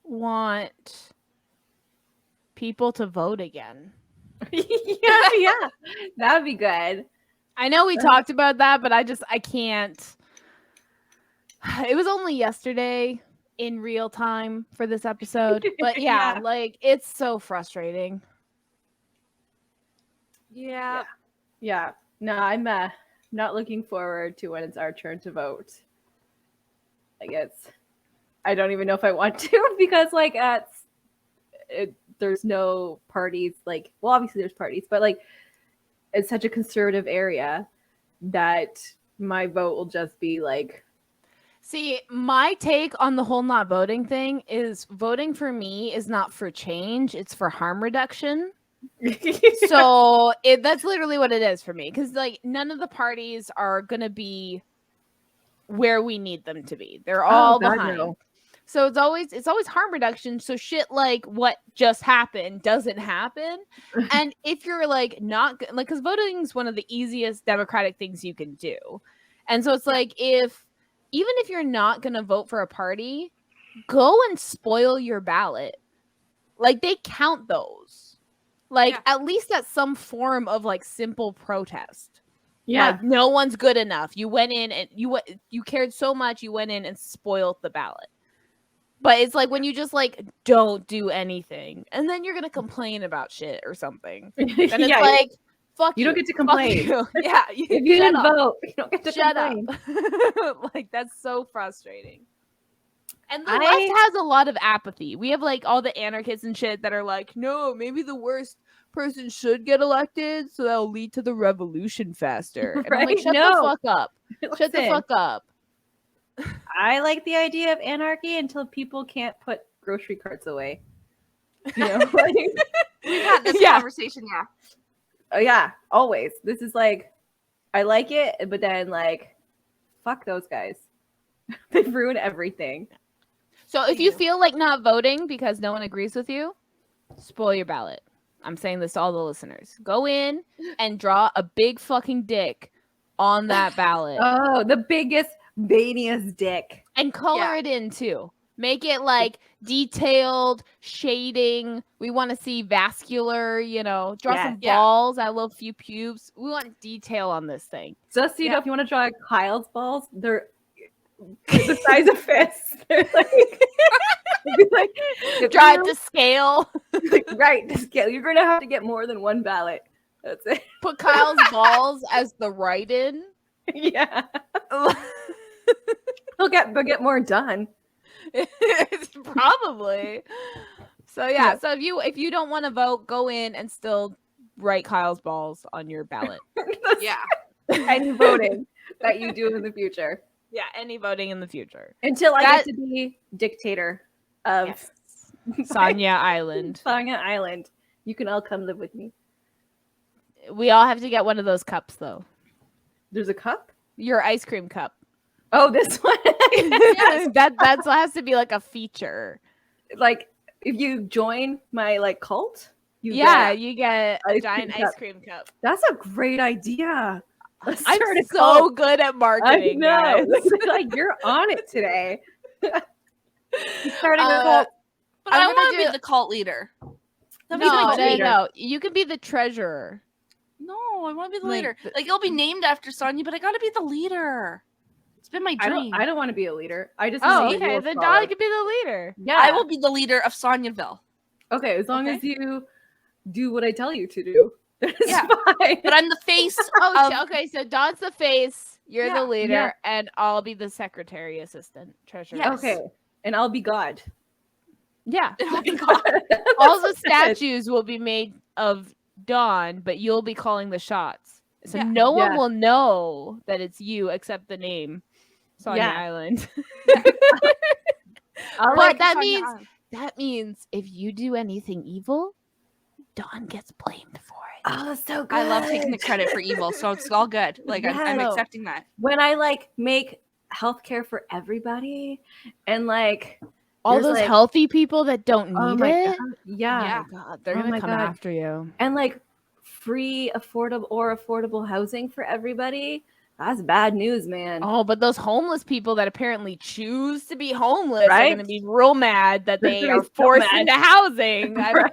want people to vote again. yeah, that would be good. I know we talked about that, but I can't. It was only yesterday in real time for this episode. But yeah, Yeah. like it's so frustrating. Yeah. Yeah, no, I'm not looking forward to when it's our turn to vote. I guess I don't even know if I want to because like there's no parties. Like, well, obviously there's parties, but like it's such a conservative area that my vote will just be like. See, my take on the whole not voting thing is voting for me is not for change, it's for harm reduction. So that's literally what it is for me because like none of the parties are gonna be where we need them to be. They're all God, behind. no. So it's always harm reduction. So shit like what just happened doesn't happen. And if you're like not like because voting is one of the easiest democratic things you can do, and so it's like even if you're not gonna vote for a party, go and spoil your ballot. Like they count those. Like at least that's some form of like simple protest. Yeah, Like no one's good enough. You went in and you cared so much you went in and spoiled the ballot. But it's like when you just like don't do anything and then you're gonna complain about shit or something. And it's Yeah, like fuck you don't get to fuck complain. you. Yeah, if you shut didn't up. vote, you don't get to Shut complain. up. Like that's so frustrating. And the I- left has a lot of apathy. We have like all the anarchists and shit that are like, no, maybe the worst person should get elected so that'll lead to the revolution faster. And I'm like, Right? shut No. the fuck up. Shut the Listen, fuck up. I like the idea of anarchy until people can't put grocery carts away. You know, like, We've had this Yeah. conversation, yeah. oh yeah, always. This is like, I like it, but then like, fuck those guys. They ruin everything. So if you feel like not voting because no one agrees with you, spoil your ballot. I'm saying this to all the listeners. Go in and draw a big fucking dick on that ballot. Oh, the biggest, veiniest dick. And color it in too. Make it like detailed shading. We want to see vascular, draw Yes. some Yeah. balls, add a little few pubes. We want detail on this thing. Just so you Yeah. know, if you want to draw Kyle's balls, they're the size of fists. They're like, Draw it to scale. right, to scale. You're going to have to get more than one ballot. That's it. Put Kyle's balls as the write-in. Yeah. They'll get more done. Probably. So yeah. So if you don't want to vote, go in and still write Kyle's balls on your ballot. Yeah. Any voting that you do in the future. Yeah, any voting in the future. Until I That- get to be dictator of Sonia Island. Sonia Island. You can all come live with me. We all have to get one of those cups though. There's a cup? Your ice cream cup. Oh, this one. That has to be like a feature. Like, if you join my like cult, you Yeah, get- you get a ice giant cream ice cup. cream cup. That's a great idea. Let's I'm start a so cult. good at I marketing, know. guys. Like, you're on it today. You're starting a Uh, cult. But I'm I gonna want to do- be the cult leader. That'd be No, the no, cult leader. no. You can be the treasurer. No, I want to be the Like, leader. Like it'll be named after Sonya, but I gotta be the leader. It's been my I dream. don't want to be a leader. I just Oh, want to be okay. a The rule dog follower. can be the leader. Yeah. I will be the leader of Sonyaville. Okay, as long Okay. as you do what I tell you to do. That's Yeah. fine. But I'm the face Oh, of okay. So Don's the face. You're Yeah, the leader, yeah. and I'll be the secretary, assistant, treasurer. Yes. Okay. And I'll be God. Yeah. Oh my God. All the statues will be made of Dawn, but you'll be calling the shots. So Yeah. no one Yeah. will know that it's you except the name Sonya Yeah. Island. I'll, But like, that Sonya means Island. if you do anything evil, Dawn gets blamed for it. oh, so good. I love taking the credit for evil, so it's all good. Like I'm Yeah. accepting that. When I like make healthcare for everybody, and like All there's, those like, healthy people that don't oh need my it. god, Oh yeah, my god, they're Oh gonna my come God. after you. and like free, affordable housing for everybody. That's bad news, man. Oh, but those homeless people that apparently choose to be homeless are Right? gonna be real mad that They're they gonna are be so forced mad. into housing. I mean, Right?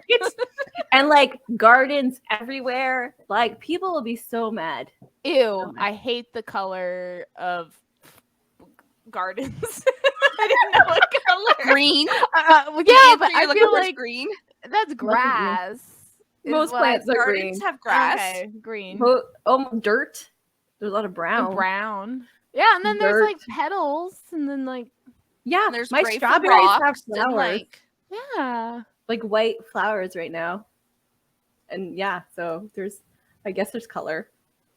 And like gardens everywhere. Like people will be so mad. ew, I hate the color of gardens. I didn't know what color. Green. Well, The yeah, answer but you're I looking feel for is like green. that's grass. is Most what- plants are Gardens green. have grass. Okay, green. Dirt. There's a lot of brown. Brown. Yeah, and then there's like Dirt. petals, and then like Yeah, And there's my gray for strawberries have rocks and flowers, like yeah. like white flowers right now. And yeah, so I guess there's color.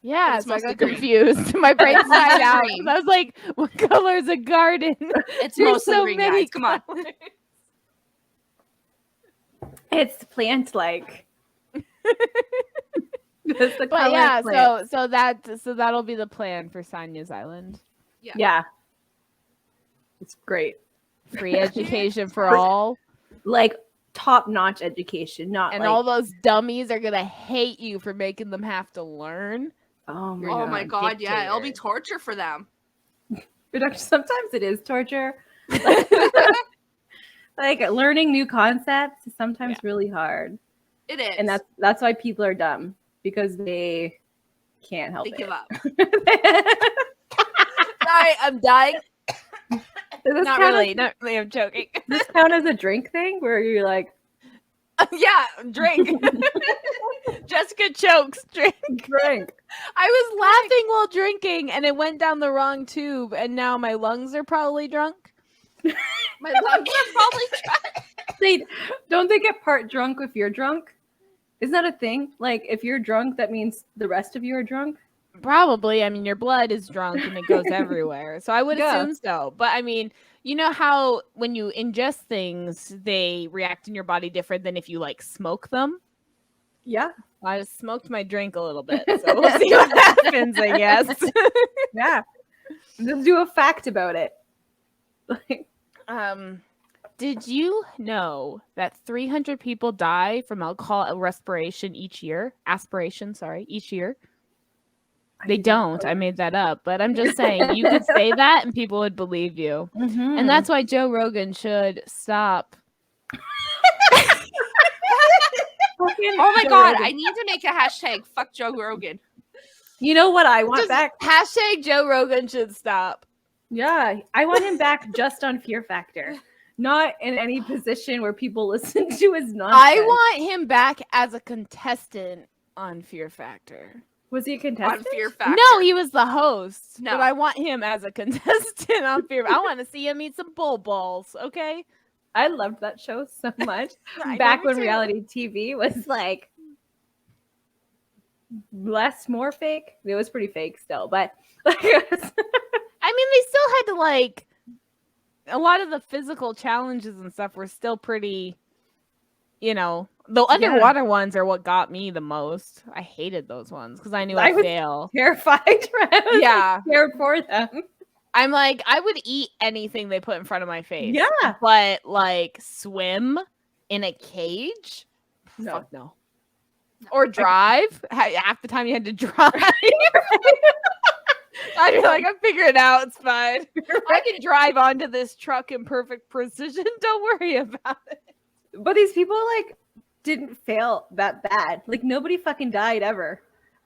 Yeah, it's so I mostly got green. confused. My brain It's died mostly out. green. 'Cause I was like, "What color is a garden?" it's There's mostly so green, many guys. Come on. colors. It's plant-like. It's the But color yeah, plant. so that'll be the plan for Sanya's Island. Yeah. It's great. Free education for Free- all, Like top-notch education, not and like, all those dummies are gonna hate you for making them have to learn. oh my Oh god. my god, yeah, it'll be dictator. torture for them. But actually, sometimes it is torture. Like learning new concepts is sometimes really hard. It is. And that's why people are dumb, because they can't help they it. give up. Sorry, I'm dying. Does this Not count really, not really. I'm joking. Does this count as a drink thing where you're like, Yeah, drink. Jessica chokes. Drink. drink? I was laughing while drinking, and it went down the wrong tube, and now my lungs are probably drunk. My lungs are probably Don't they get part drunk if you're drunk? Isn't that a thing? Like if you're drunk, that means the rest of you are drunk? Probably. I mean, your blood is drunk and it goes everywhere. So I would Yeah. assume so. But I mean, you know how when you ingest things, they react in your body different than if you like smoke them? Yeah. I just smoked my drink a little bit. So we'll see what happens, I guess. Yeah. Just do a fact about it. Like, Did you know that 300 people die from alcohol respiration each year? Aspiration, sorry, each year. They don't. I made that up, but I'm just saying you could say that and people would believe you. Mhm. And that's why Joe Rogan should stop. Oh my god, I need to make a hashtag fuck Joe Rogan. You know what I want Just back? hashtag Joe Rogan should stop. Yeah, I want him back just on Fear Factor, not in any position where people listen to his nonsense. I want him back as a contestant on Fear Factor. Was he a On contestant? Fear Factor. No, he was the host. No. But I want him as a contestant on Fear. I want to see him eat some bull balls. Okay. I loved that show so much. I know, Back me when too. reality TV was like more fake. It was pretty fake still, but like, I mean, they still had to like a lot of the physical challenges and stuff were still pretty, the underwater ones are what got me the most. I hated those ones because I knew I I'd was fail. terrified. Right? I was, Yeah. like, scared for them. I'm like, I would eat anything they put in front of my face. Yeah. But like swim in a cage? No. Fuck no. Or drive. Half the time you had to drive. I'd be like, I figure it out. It's fine. I can drive onto this truck in perfect precision. Don't worry about it. But these people like didn't fail that bad. Like nobody fucking died ever.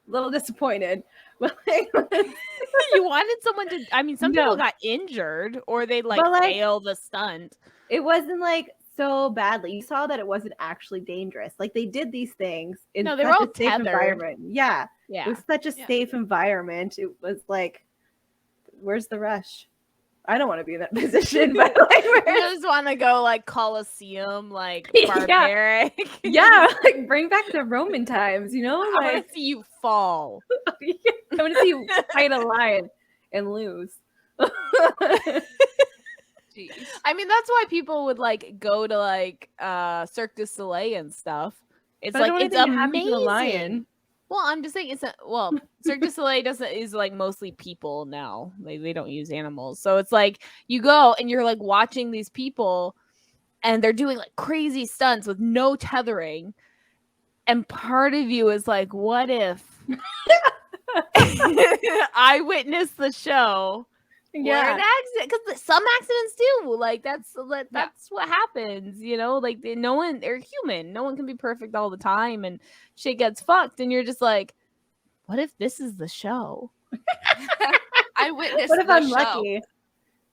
A little disappointed. But like, You wanted someone to. I mean, some No. people got injured or they like But, like, fail the stunt. it wasn't like so badly. You saw that it wasn't actually dangerous. Like they did these things in No, they such were all a safe tethered. environment. Yeah. It Yeah. was such a Yeah. safe environment. It was like, where's the rush? I don't want to be in that position, but like, You just want to go like Colosseum, like Yeah. barbaric. yeah, like bring back the Roman times, you know? I want Like, to see you fall. I want to see you fight a lion and lose. Jeez. I mean, that's why people would like go to like Cirque du Soleil and stuff. It's But I like don't it's think it happened to a amazing. lion. Well, I'm just saying Cirque du Soleil is like mostly people now. They don't use animals. So it's like you go and you're like watching these people and they're doing like crazy stunts with no tethering. And part of you is like, what if I witnessed the show? Yeah. An accident, because some accidents do. Like that's what happens, you know. Like no one, they're human. No one can be perfect all the time, and shit gets fucked. And you're just like, what if this is the show? I witnessed What if the I'm show. lucky?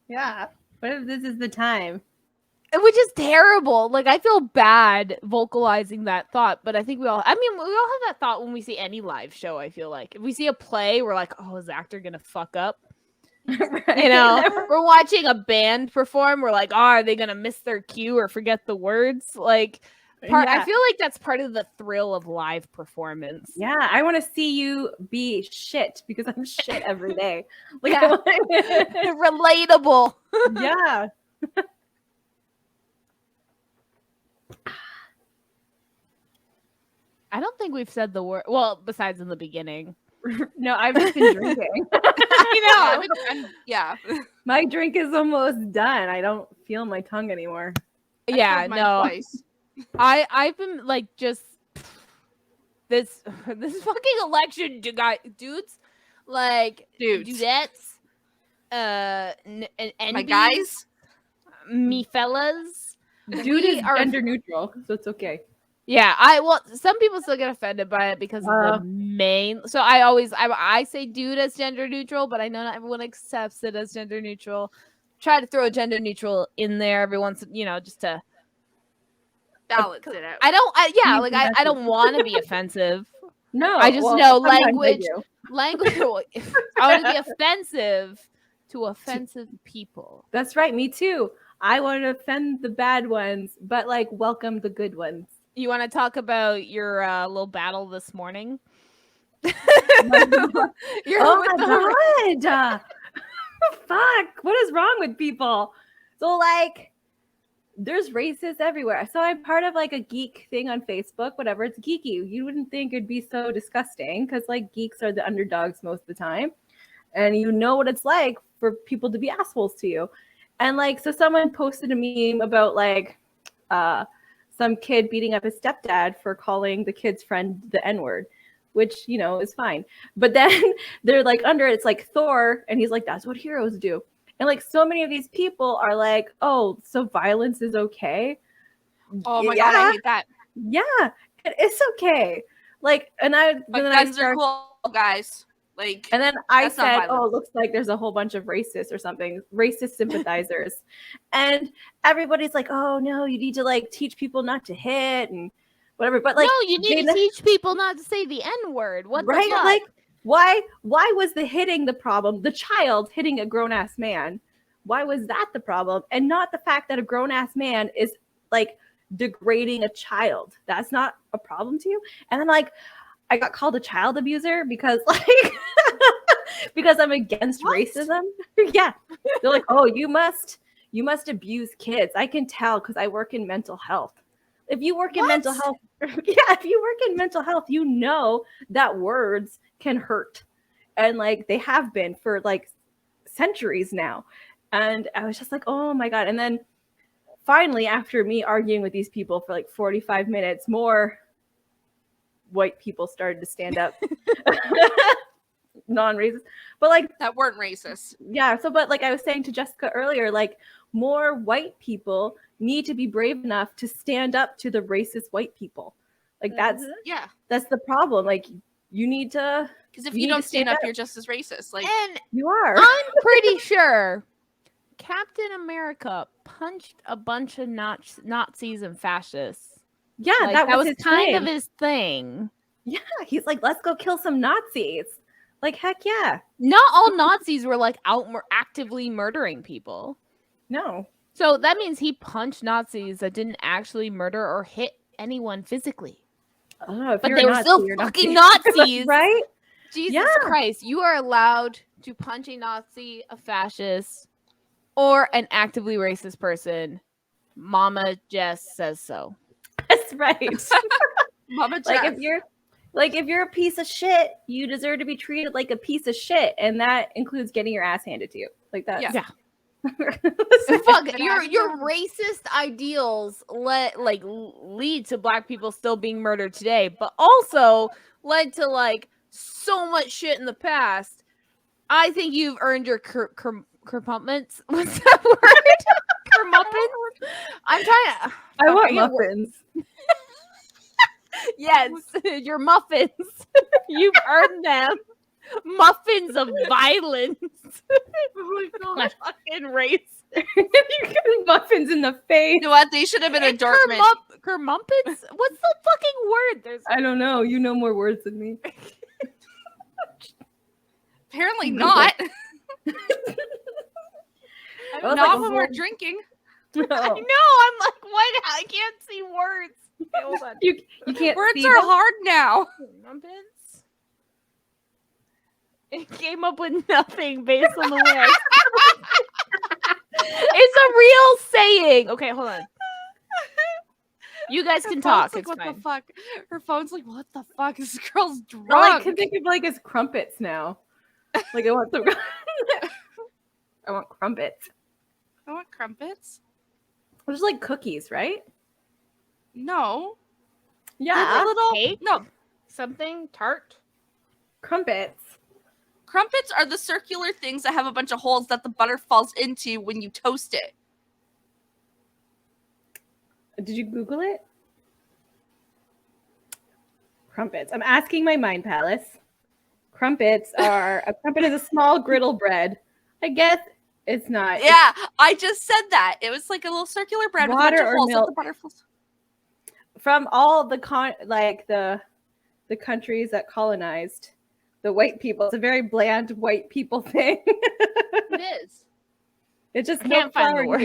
Yeah. What if this is the time? Which is terrible. Like I feel bad vocalizing that thought, but I think we all have that thought when we see any live show. I feel like if we see a play, we're like, oh, is the actor gonna fuck up? Right? You know, we're watching a band perform. We're like, oh, are they gonna miss their cue or forget the words? Like, I feel like that's part of the thrill of live performance. Yeah, I want to see you be shit because I'm shit every day. Like, Yeah. Relatable. Yeah. I don't think we've said the word. Well, besides in the beginning. No, I've just been drinking. I know. Yeah. My drink is almost done. I don't feel my tongue anymore. Yeah, I no. twice. I've been like just this fucking election, dudes, like dudettes, My guys. me fellas. Dude is gender neutral, so it's okay. Yeah, some people still get offended by it because of the main. So I say dude as gender neutral, but I know not everyone accepts it as gender neutral. Try to throw a gender neutral in there every once, just to Balance it out. I don't want to be offensive. No, I just know sometimes language. I do. I want to be offensive to offensive people. That's right, me too. I want to offend the bad ones, but like welcome the good ones. You want to talk about your little battle this morning? Oh my god! Fuck! What is wrong with people? So like, there's racists everywhere. So I'm part of like a geek thing on Facebook. Whatever, it's geeky. You wouldn't think it'd be so disgusting because like geeks are the underdogs most of the time, and you know what it's like for people to be assholes to you. And like, so someone posted a meme about like, some kid beating up his stepdad for calling the kid's friend the N-word, which, is fine. But then they're like under it, it's like Thor, and he's like, that's what heroes do. And like so many of these people are like, oh, so violence is okay. Oh my god, I hate that. Yeah, it's okay. Like, and guns are cool, guys. Like, and then I that's not said, violence. oh, it looks like there's a whole bunch of racists or something, racist sympathizers. And everybody's like, oh, no, you need to like teach people not to hit and whatever. But like, no, you need to teach people not to say the N-word. What right? the fuck? Like, why was the hitting the problem? The child hitting a grown-ass man. Why was that the problem? And not the fact that a grown-ass man is like degrading a child. That's not a problem to you? And then like, I got called a child abuser because like because I'm against racism. Yeah. They're like, "Oh, you must abuse kids." I can tell cuz I work in mental health. If you work in mental health, if you work in mental health, you know that words can hurt. And like they have been for like centuries now. And I was just like, "Oh my god." And then finally after me arguing with these people for like 45 minutes, more white people started to stand up. Non-racist, but like that weren't racist. Yeah, so but like I was saying to Jessica earlier, like more white people need to be brave enough to stand up to the racist white people. Like that's the problem. Like you need to, because if you don't stand up, you're just as racist. Like, and you are. I'm pretty sure Captain America punched a bunch of Nazis and fascists. Yeah, like, that was kind of his thing. Yeah, he's like, let's go kill some Nazis. Like, heck yeah. Not all Nazis were like out actively murdering people. No. So that means he punched Nazis that didn't actually murder or hit anyone physically. Oh, if But you're they a were Nazi, still you're fucking Nazi. Nazis. Right? Jesus Yeah. Christ. You are allowed to punch a Nazi, a fascist, or an actively racist person. Mama Jess says so. That's right. Mama Jess. Like if you're a piece of shit, you deserve to be treated like a piece of shit, and that includes getting your ass handed to you. Like that. Yeah. Fuck, your racist ideals lead to Black people still being murdered today, but also led to like so much shit in the past. I think you've earned your kerpumments. What's that word? Kermuppins? I'm trying to. I want muffins. Yes, your muffins. You've earned them. Muffins of violence. Oh my god. Fucking race. You're getting muffins in the face. You know what? They should have been a Dortmund. Kermuppins? What's the fucking word? I don't know. You know more words than me. Apparently not. was Not like a when we're whole- drinking. No. I know. I'm like, what? I can't see words. Okay, hold on. You can't Words see are them? hard now. Kermuppins? It came up with nothing based on the way I It's a real saying. Okay, hold on. You guys can talk. Like, It's what fine. the fuck? Her phone's like, what the fuck? This girl's drunk. All I can think of like is crumpets now. Like I want some. I want crumpets. I want crumpets. Which is like cookies, right? No. Yeah, They're the little Cake? no. Something tart. crumpets. Crumpets are the circular things that have a bunch of holes that the butter falls into when you toast it. Did you Google it? Crumpets. I'm asking my mind palace. Crumpets are a crumpet is a small griddle bread. I guess it's not. Yeah, I just said that. It was like a little circular bread with a bunch Water of or holes that milk. the butter falls. From all the the countries that colonized the white people. It's a very bland white people thing. It is. It just I can't find the word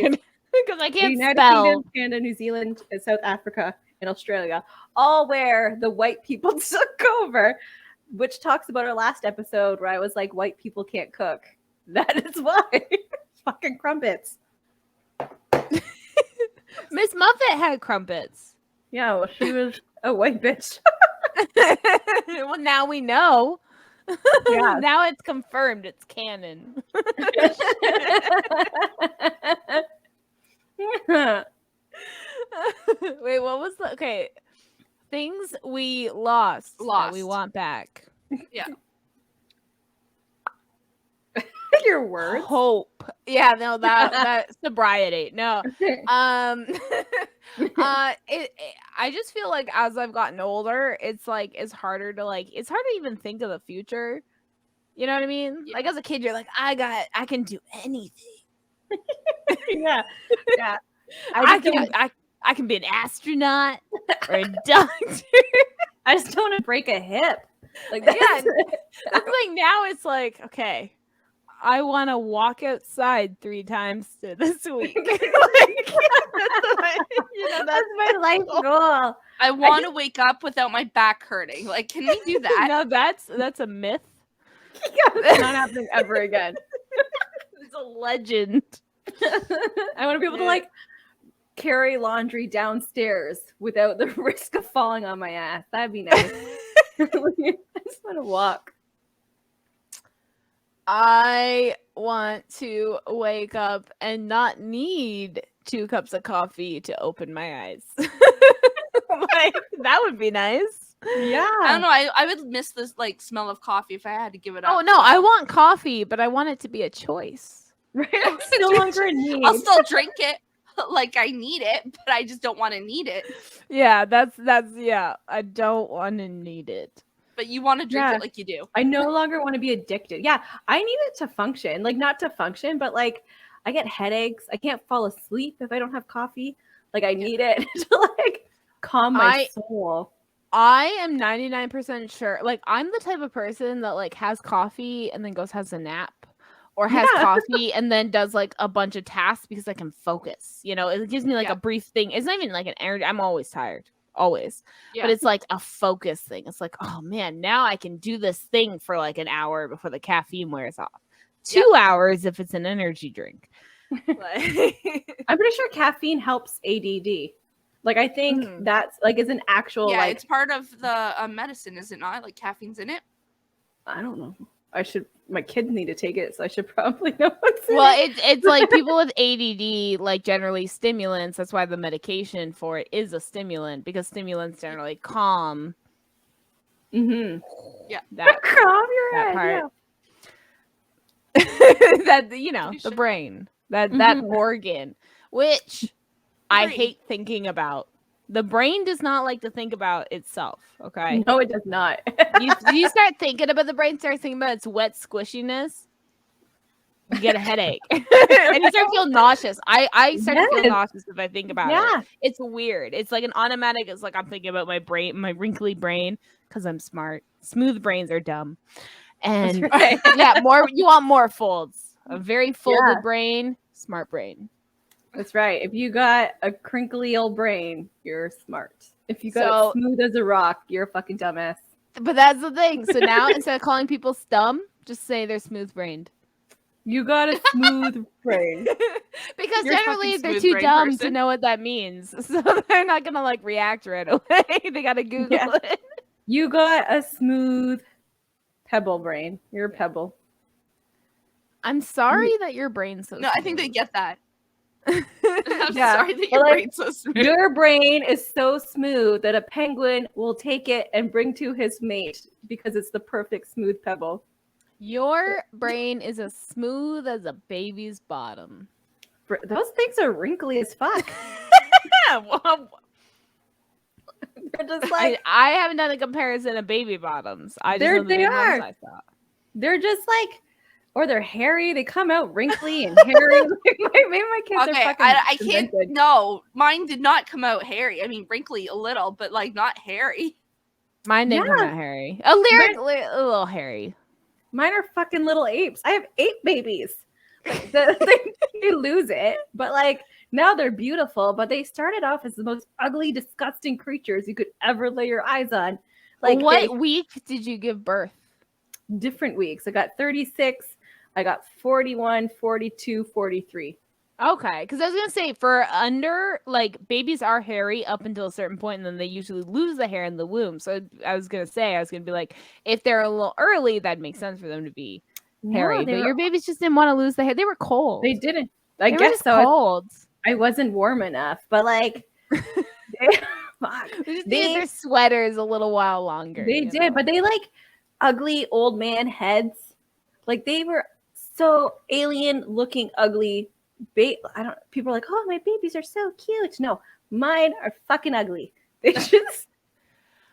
because I The can't United spell. Kingdom, Canada, New Zealand, and South Africa, and Australia, all where the white people took over, which talks about our last episode where I was like, white people can't cook. That is why. Fucking crumpets. Miss Muffet had crumpets. Yeah, well, she was a white bitch. Well, now we know. Yeah. Now it's confirmed. It's canon. Wait, what was the okay? Things we lost that we want back. Your words. Hope. Yeah, no, that sobriety. No. I just feel like as I've gotten older, it's harder to even think of the future. You know what I mean? Yeah. Like as a kid, you're like, I can do anything. Yeah. Yeah. I can be an astronaut or a doctor. I just don't want to break a hip. Like Yeah, that's It's like now it's like, okay, I want to walk outside 3 times this week. that's my life goal. I want to wake up without my back hurting. Like, can we do that? No, that's a myth. Yeah, it's not happening ever again. It's a legend. I want to be able to like carry laundry downstairs without the risk of falling on my ass. That'd be nice. I just want to walk. I want to wake up and not need 2 cups of coffee to open my eyes. Like, that would be nice. Yeah. I don't know. I would miss this like smell of coffee if I had to give it up. Oh no, I want coffee, but I want it to be a choice. Right? It's no longer a need. I'll still drink it like I need it, but I just don't want to need it. Yeah, that's yeah. I don't want to need it. But you want to drink Yeah. it like you do. I no longer want to be addicted. Yeah, I need it to function. Like not to function, but like I get headaches. I can't fall asleep if I don't have coffee. Like I need it to like calm my soul. I am 99% sure. Like, I'm the type of person that like has coffee and then has a nap, or has Yeah. coffee and then does like a bunch of tasks because I can focus. You know, it gives me like Yeah. a brief thing. It's not even like an energy. I'm always tired, always. Yeah. But it's like a focus thing. It's like, oh man, now I can do this thing for like an hour before the caffeine wears off. 2 hours if it's an energy drink. Like, I'm pretty sure caffeine helps ADD. Like, I think that's like is an actual Yeah, like. it's part of the medicine, is it not? Like caffeine's in it. I don't know. My kids need to take it, so I should probably know what's in well, it. it's like people with ADD, like generally stimulants. That's why the medication for it is a stimulant, because stimulants generally calm. Mm-hmm. Yeah. That Calm your that head. part. Yeah. That, you know, the brain. That organ, which I Brain. hate thinking about. The brain does not like to think about itself. Okay. No, it does not. You start thinking about the brain, start thinking about its wet squishiness, you get a headache. And you start feeling nauseous. I start to feel Yes. nauseous if I think about Yeah. it. It's weird. It's like an automatic. It's like I'm thinking about my brain, my wrinkly brain, because I'm smart. Smooth brains are dumb. And That's right. yeah, you want more folds. A very folded Yeah. brain, smart brain. That's right. If you got a crinkly old brain, you're smart. If you got So- it smooth as a rock, you're a fucking dumbass. But that's the thing. So now instead of calling people dumb, just say they're smooth brained. You got a smooth brain. Because You're a generally fucking they're smooth too brain dumb to person. know what that means. So they're not gonna like react right away. They gotta Google Yeah. it. You got a smooth pebble brain. You're a pebble. I'm sorry that your brain's so No, I think they smooth. get that. I'm Yeah, sorry that but, your like, brain's so smooth. Your brain is so smooth that a penguin will take it and bring to his mate because it's the perfect smooth pebble. Your brain is as smooth as a baby's bottom. Those things are wrinkly as fuck. Well, They're just like I haven't done a comparison of baby bottoms. I just know the they big ones are. I saw. They're just like, or they're hairy. They come out wrinkly and hairy. Maybe my kids are Okay, fucking. I can't. demented. No, mine did not come out hairy. I mean, wrinkly a little, but like not hairy. Mine didn't come out hairy. A little hairy. Mine are fucking little apes. I have ape babies. Like, they lose it, but like now they're beautiful. But they started off as the most ugly, disgusting creatures you could ever lay your eyes on. Like What week did you give birth? different weeks. I got 36. I got 41, 42, 43. Okay, because I was gonna say for under, like, babies are hairy up until a certain point, and then they usually lose the hair in the womb. So I was gonna be like, if they're a little early, that makes sense for them to be hairy. But your babies just didn't want to lose the hair. They were cold. They didn't. I They were guess just so. cold. I wasn't warm enough, but like, fuck. They just needed their sweaters a little while longer. They did, but they like ugly old man heads. Like they were so alien looking ugly. People are like, oh, my babies are so cute. No, mine are fucking ugly. They just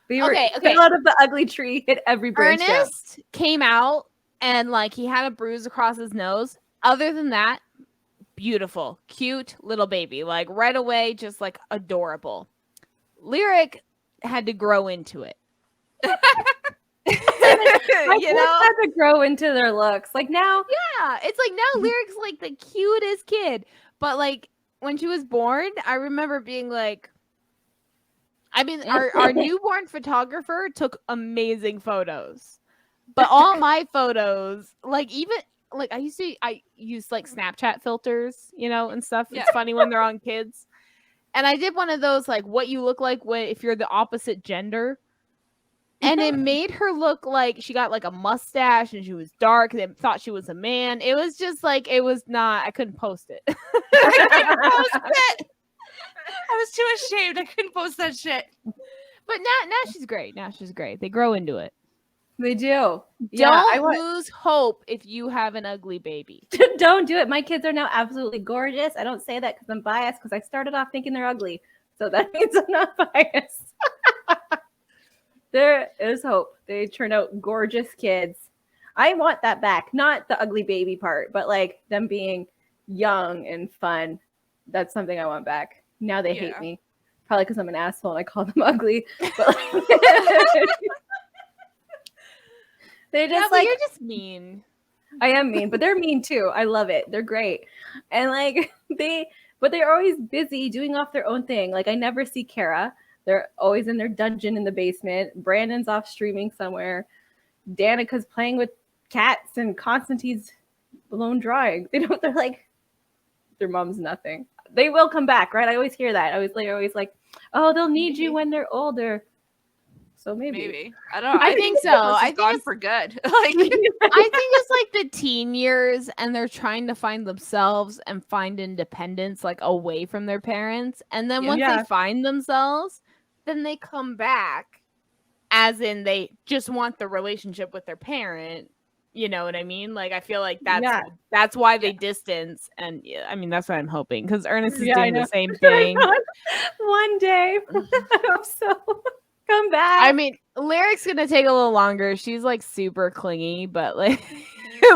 they were fell out of the ugly tree, hit every branch down. Ernest came out and like he had a bruise across his nose. Other than that, beautiful, cute little baby. Like right away, just like adorable. Lyric had to grow into it. My kids had to grow into their looks. Like now, yeah, it's like now Lyric's like the cutest kid. But like when she was born, I remember being like, I mean, our newborn photographer took amazing photos, but all my photos, like even like I use like Snapchat filters, you know, and stuff. Yeah. It's funny when they're on kids. And I did one of those like what you look like if you're the opposite gender. And it made her look like she got like a mustache and she was dark and they thought she was a man. It was just like, it was not, I couldn't post it. I was too ashamed. I couldn't post that shit. But now she's great. Now she's great. They grow into it. they do. Don't lose hope if you have an ugly baby. Don't do it. My kids are now absolutely gorgeous. I don't say that because I'm biased because I started off thinking they're ugly. So that means I'm not biased. There is hope. They turn out gorgeous kids. I want that back. Not the ugly baby part, but like them being young and fun. That's something I want back. Now they hate me. Probably because I'm an asshole and I call them ugly. But like, they're just like, you're just mean. I am mean, but they're mean too. I love it. They're great. And like but they're always busy doing off their own thing. Like I never see Kara. They're always in their dungeon in the basement. Brandon's off streaming somewhere. Danica's playing with cats and Constantine's blown drawing. They're like, their mom's nothing. They will come back, right? I always hear that. They're always like, oh, they'll need you when they're older. So maybe. I don't know. I think so. I I think think gone it's for good. Like I think it's like the teen years and they're trying to find themselves and find independence like away from their parents. And then once Yeah. they find themselves, then they come back as in they just want the relationship with their parent. You know what I mean? Like I feel like that's why they distance. And yeah, I mean that's what I'm hoping because Ernest is doing the same thing. One day. I hope so. Come back. I mean, Lyric's gonna take a little longer. She's like super clingy, but like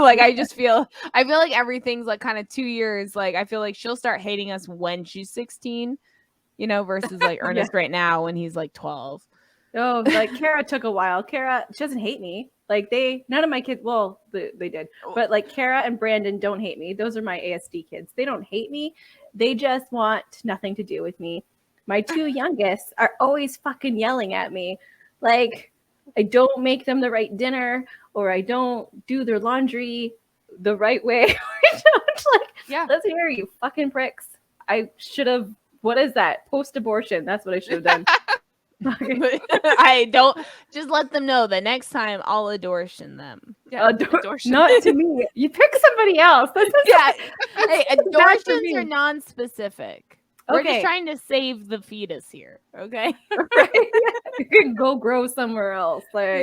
like I feel like everything's like kind of 2 years. Like I feel like she'll start hating us when she's 16, you know, versus like Ernest right now when he's like 12. Oh, like Kara took a while. Kara, she doesn't hate me. Like none of my kids, well, they did, but like Kara and Brandon don't hate me. Those are my ASD kids. They don't hate me. They just want nothing to do with me. My two youngest are always fucking yelling at me. Like I don't make them the right dinner or I don't do their laundry the right way. I don't let's hear you fucking pricks. I should have, what is that? Post-abortion. That's what I should have done. I don't just let them know the next time I'll adortion them. Yeah, not to me. You pick somebody else. Hey, adortions are non-specific. We're just trying to save the fetus here, okay? Right? You can go grow somewhere else. Like,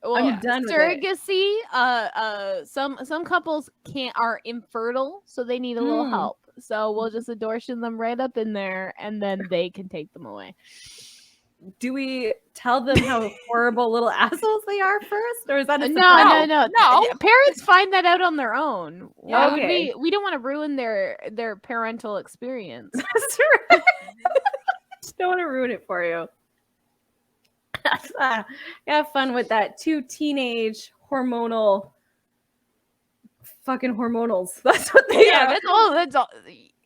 well, I'm done with surrogacy. Some couples are infertile, so they need a little help. So we'll just adortion them right up in there, and then they can take them away. Do we tell them how horrible little assholes they are first, or is that a surprise? No? Parents find that out on their own. Yeah, okay. We don't want to ruin their parental experience. That's right. Just don't want to ruin it for you. Have fun with that. Two teenage hormonals. That's what they are. That's all.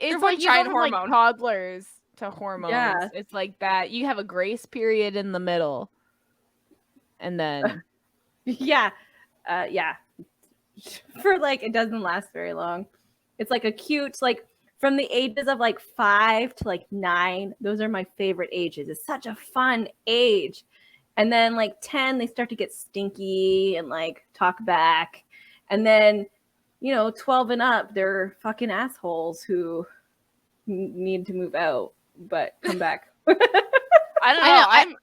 It's like you go from like toddlers to hormones. Yeah. It's like that. You have a grace period in the middle. And then for like it doesn't last very long. It's like a cute, like from the ages of like 5 to like 9, those are my favorite ages. It's such a fun age. And then like 10, they start to get stinky and like talk back. And then 12 and up, they're fucking assholes who need to move out but come back. I don't know.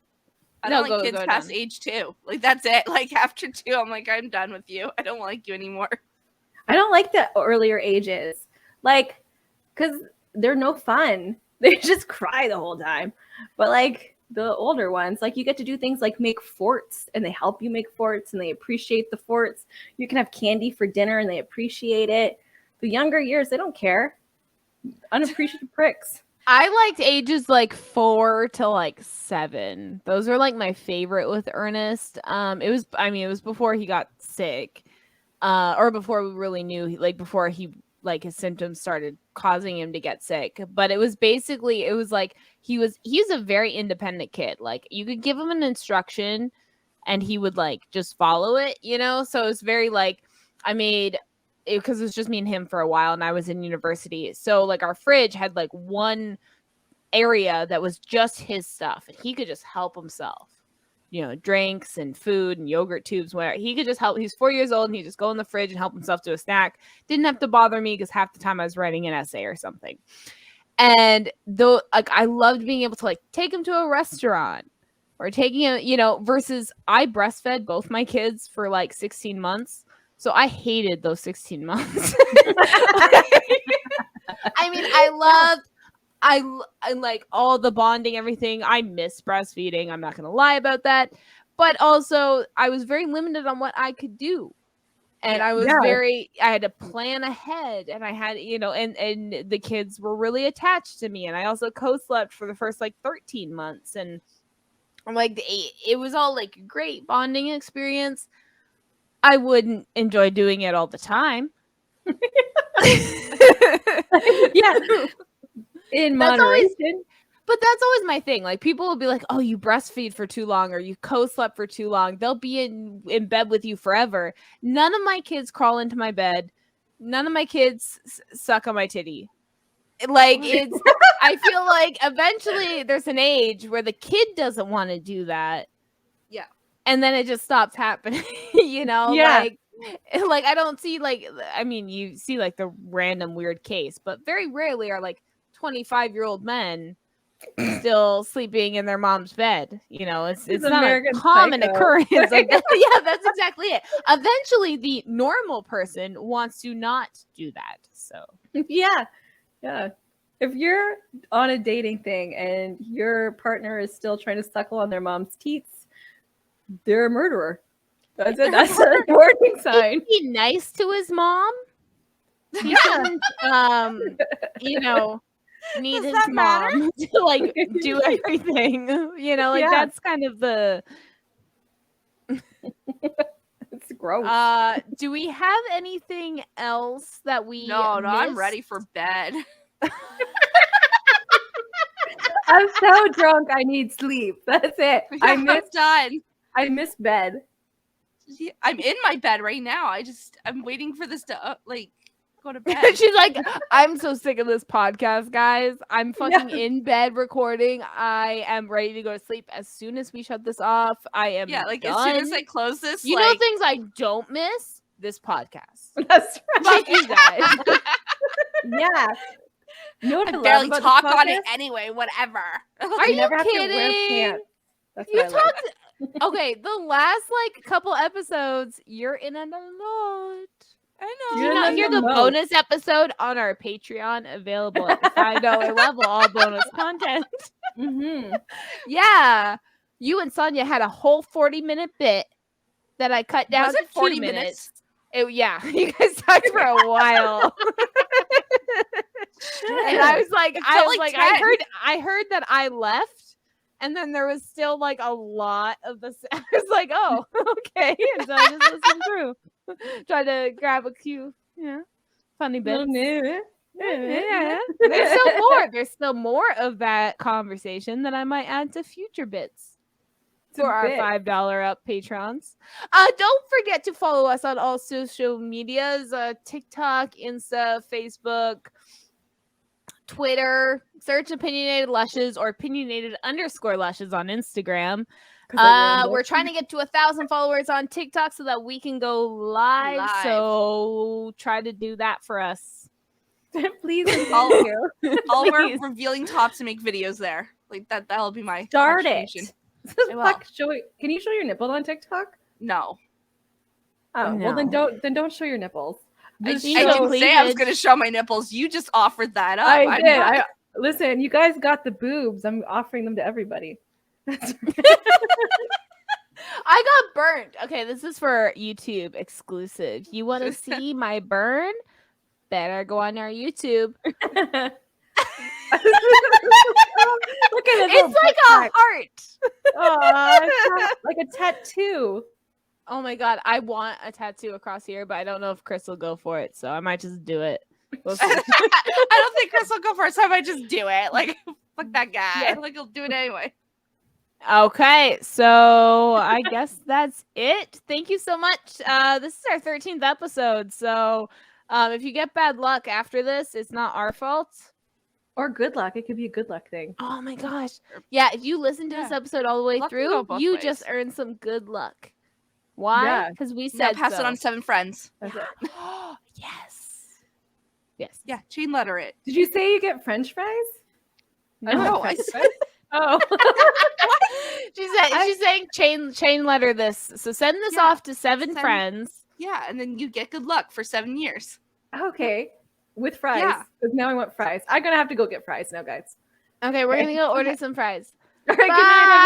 I don't like kids past age 2. Like that's it. Like after 2, I'm like, I'm done with you. I don't like you anymore. I don't like the earlier ages. Like, because they're no fun. They just cry the whole time. But like the older ones, like you get to do things like make forts and they help you make forts and they appreciate the forts. You can have candy for dinner and they appreciate it. The younger years, they don't care. Unappreciative pricks. I liked ages like 4 to like 7. Those are like my favorite with Ernest. It was before he got sick, or before we really knew, like before he like his symptoms started causing him to get sick. But it was like he's a very independent kid. Like you could give him an instruction, and he would like just follow it. So it's very like I made. Because it was just me and him for a while and I was in university. So like our fridge had like one area that was just his stuff and he could just help himself, drinks and food and yogurt tubes, where he could just help. He's 4 years old and he'd just go in the fridge and help himself to a snack. Didn't have to bother me because half the time I was writing an essay or something. And though like I loved being able to like take him to a restaurant or taking him, versus I breastfed both my kids for like 16 months. So I hated those 16 months. I mean, I like all the bonding, everything. I miss breastfeeding. I'm not going to lie about that. But also, I was very limited on what I could do. And Yeah. I was Yeah. I had to plan ahead, and I had, and the kids were really attached to me. And I also co-slept for the first like 13 months. And I'm like, it was all like a great bonding experience. I wouldn't enjoy doing it all the time. Yeah. In moderation. But that's always my thing. Like, people will be like, "Oh, you breastfeed for too long, or you co-slept for too long." They'll be in bed with you forever. None of my kids crawl into my bed. None of my kids suck on my titty. Like, it's. I feel like eventually there's an age where the kid doesn't want to do that. Yeah. And then it just stops happening. Yeah. Like I don't see you see like the random weird case, but very rarely are like 25-year-old men still sleeping in their mom's bed. It's not American a common Psycho. occurrence. Yeah, that's exactly it. Eventually, the normal person wants to not do that. So Yeah. Yeah. If you're on a dating thing and your partner is still trying to suckle on their mom's teats, they're a murderer. That's it. That's a warning sign. be nice to his mom. He shouldn't, need Does his that matter? mom to like do everything. Yeah. That's kind of the. It's gross. Do we have anything else that we? No, I'm missed? ready for bed. I'm so drunk. I need sleep. That's it. I'm done. I miss bed. Yeah, I'm in my bed right now. I'm waiting for this to go to bed. She's like, I'm so sick of this podcast, guys. I'm fucking in bed recording. I am ready to go to sleep as soon as we shut this off. I am As done. soon as I close this, You know things I don't miss? This podcast. That's Fuck you guys. Yeah. You know what I love barely about this talk on it podcast? anyway. Whatever. Are You you never have to wear kidding? pants. That's You what I like. talked. Okay, the last couple episodes, you're in a lot. I Did know. you You're not in hear the the most. bonus episode on our Patreon, available at the $5 level, all bonus content? Mm-hmm. Yeah, you and Sonia had a whole 40-minute bit that I cut down Was to it 40 2 minutes? Yeah, you guys talked for a while. And I was like, felt like 10. I heard that I left, and then there was still a lot of this. I was like, oh, okay, and so I just listened through, tried to grab a few, funny bits. Yeah. There's still more of that conversation that I might add to future bits. For our $5 up patrons. Don't forget to follow us on all social medias, TikTok, Insta, Facebook, Twitter. Search Opinionated Lushes or Opinionated_Lushes on Instagram. We're trying to get to 1,000 followers on TikTok so that we can go live. So try to do that for us. Please and thank you. I'll wear revealing tops and make videos there. That'll be my Start contribution. it. I will. Can you show your nipple on TikTok? No. Oh, well then don't show your nipples. I Just didn't show- say I was going to show my nipples. You just offered that up. I I'm did. not- Listen, you guys got the boobs. I'm offering them to everybody. I got burned. Okay, this is for YouTube exclusive. You want to see my burn? Better go on our YouTube. Look at it. It's like a heart. It's like a tattoo. Oh my god, I want a tattoo across here, but I don't know if Chris will go for it, so I might just do it. We'll see. I don't think Chris will go first. I might just do it. Fuck that guy. Yeah. He'll do it anyway. Okay, so I guess that's it. Thank you so much. This is our 13th episode, so if you get bad luck after this, it's not our fault. Or good luck. It could be a good luck thing. Oh my gosh. Yeah, if you listen to this episode all the way Luck can through, go both you ways. just earned some good luck. Why? Yeah. Because we Now said pass so. it on to 7 friends. That's it. Yes. Yes. Yeah, chain letter it. Did you say you get French fries? No, I said Oh. She's saying chain letter this. So send this Yeah, off to 7 send- friends. yeah, and then you get good luck for 7 years. Okay. With fries. Yeah. Because now I want fries. I'm going to have to go get fries now, guys. Okay, we're Okay. gonna go order some fries. All right, good Bye. night,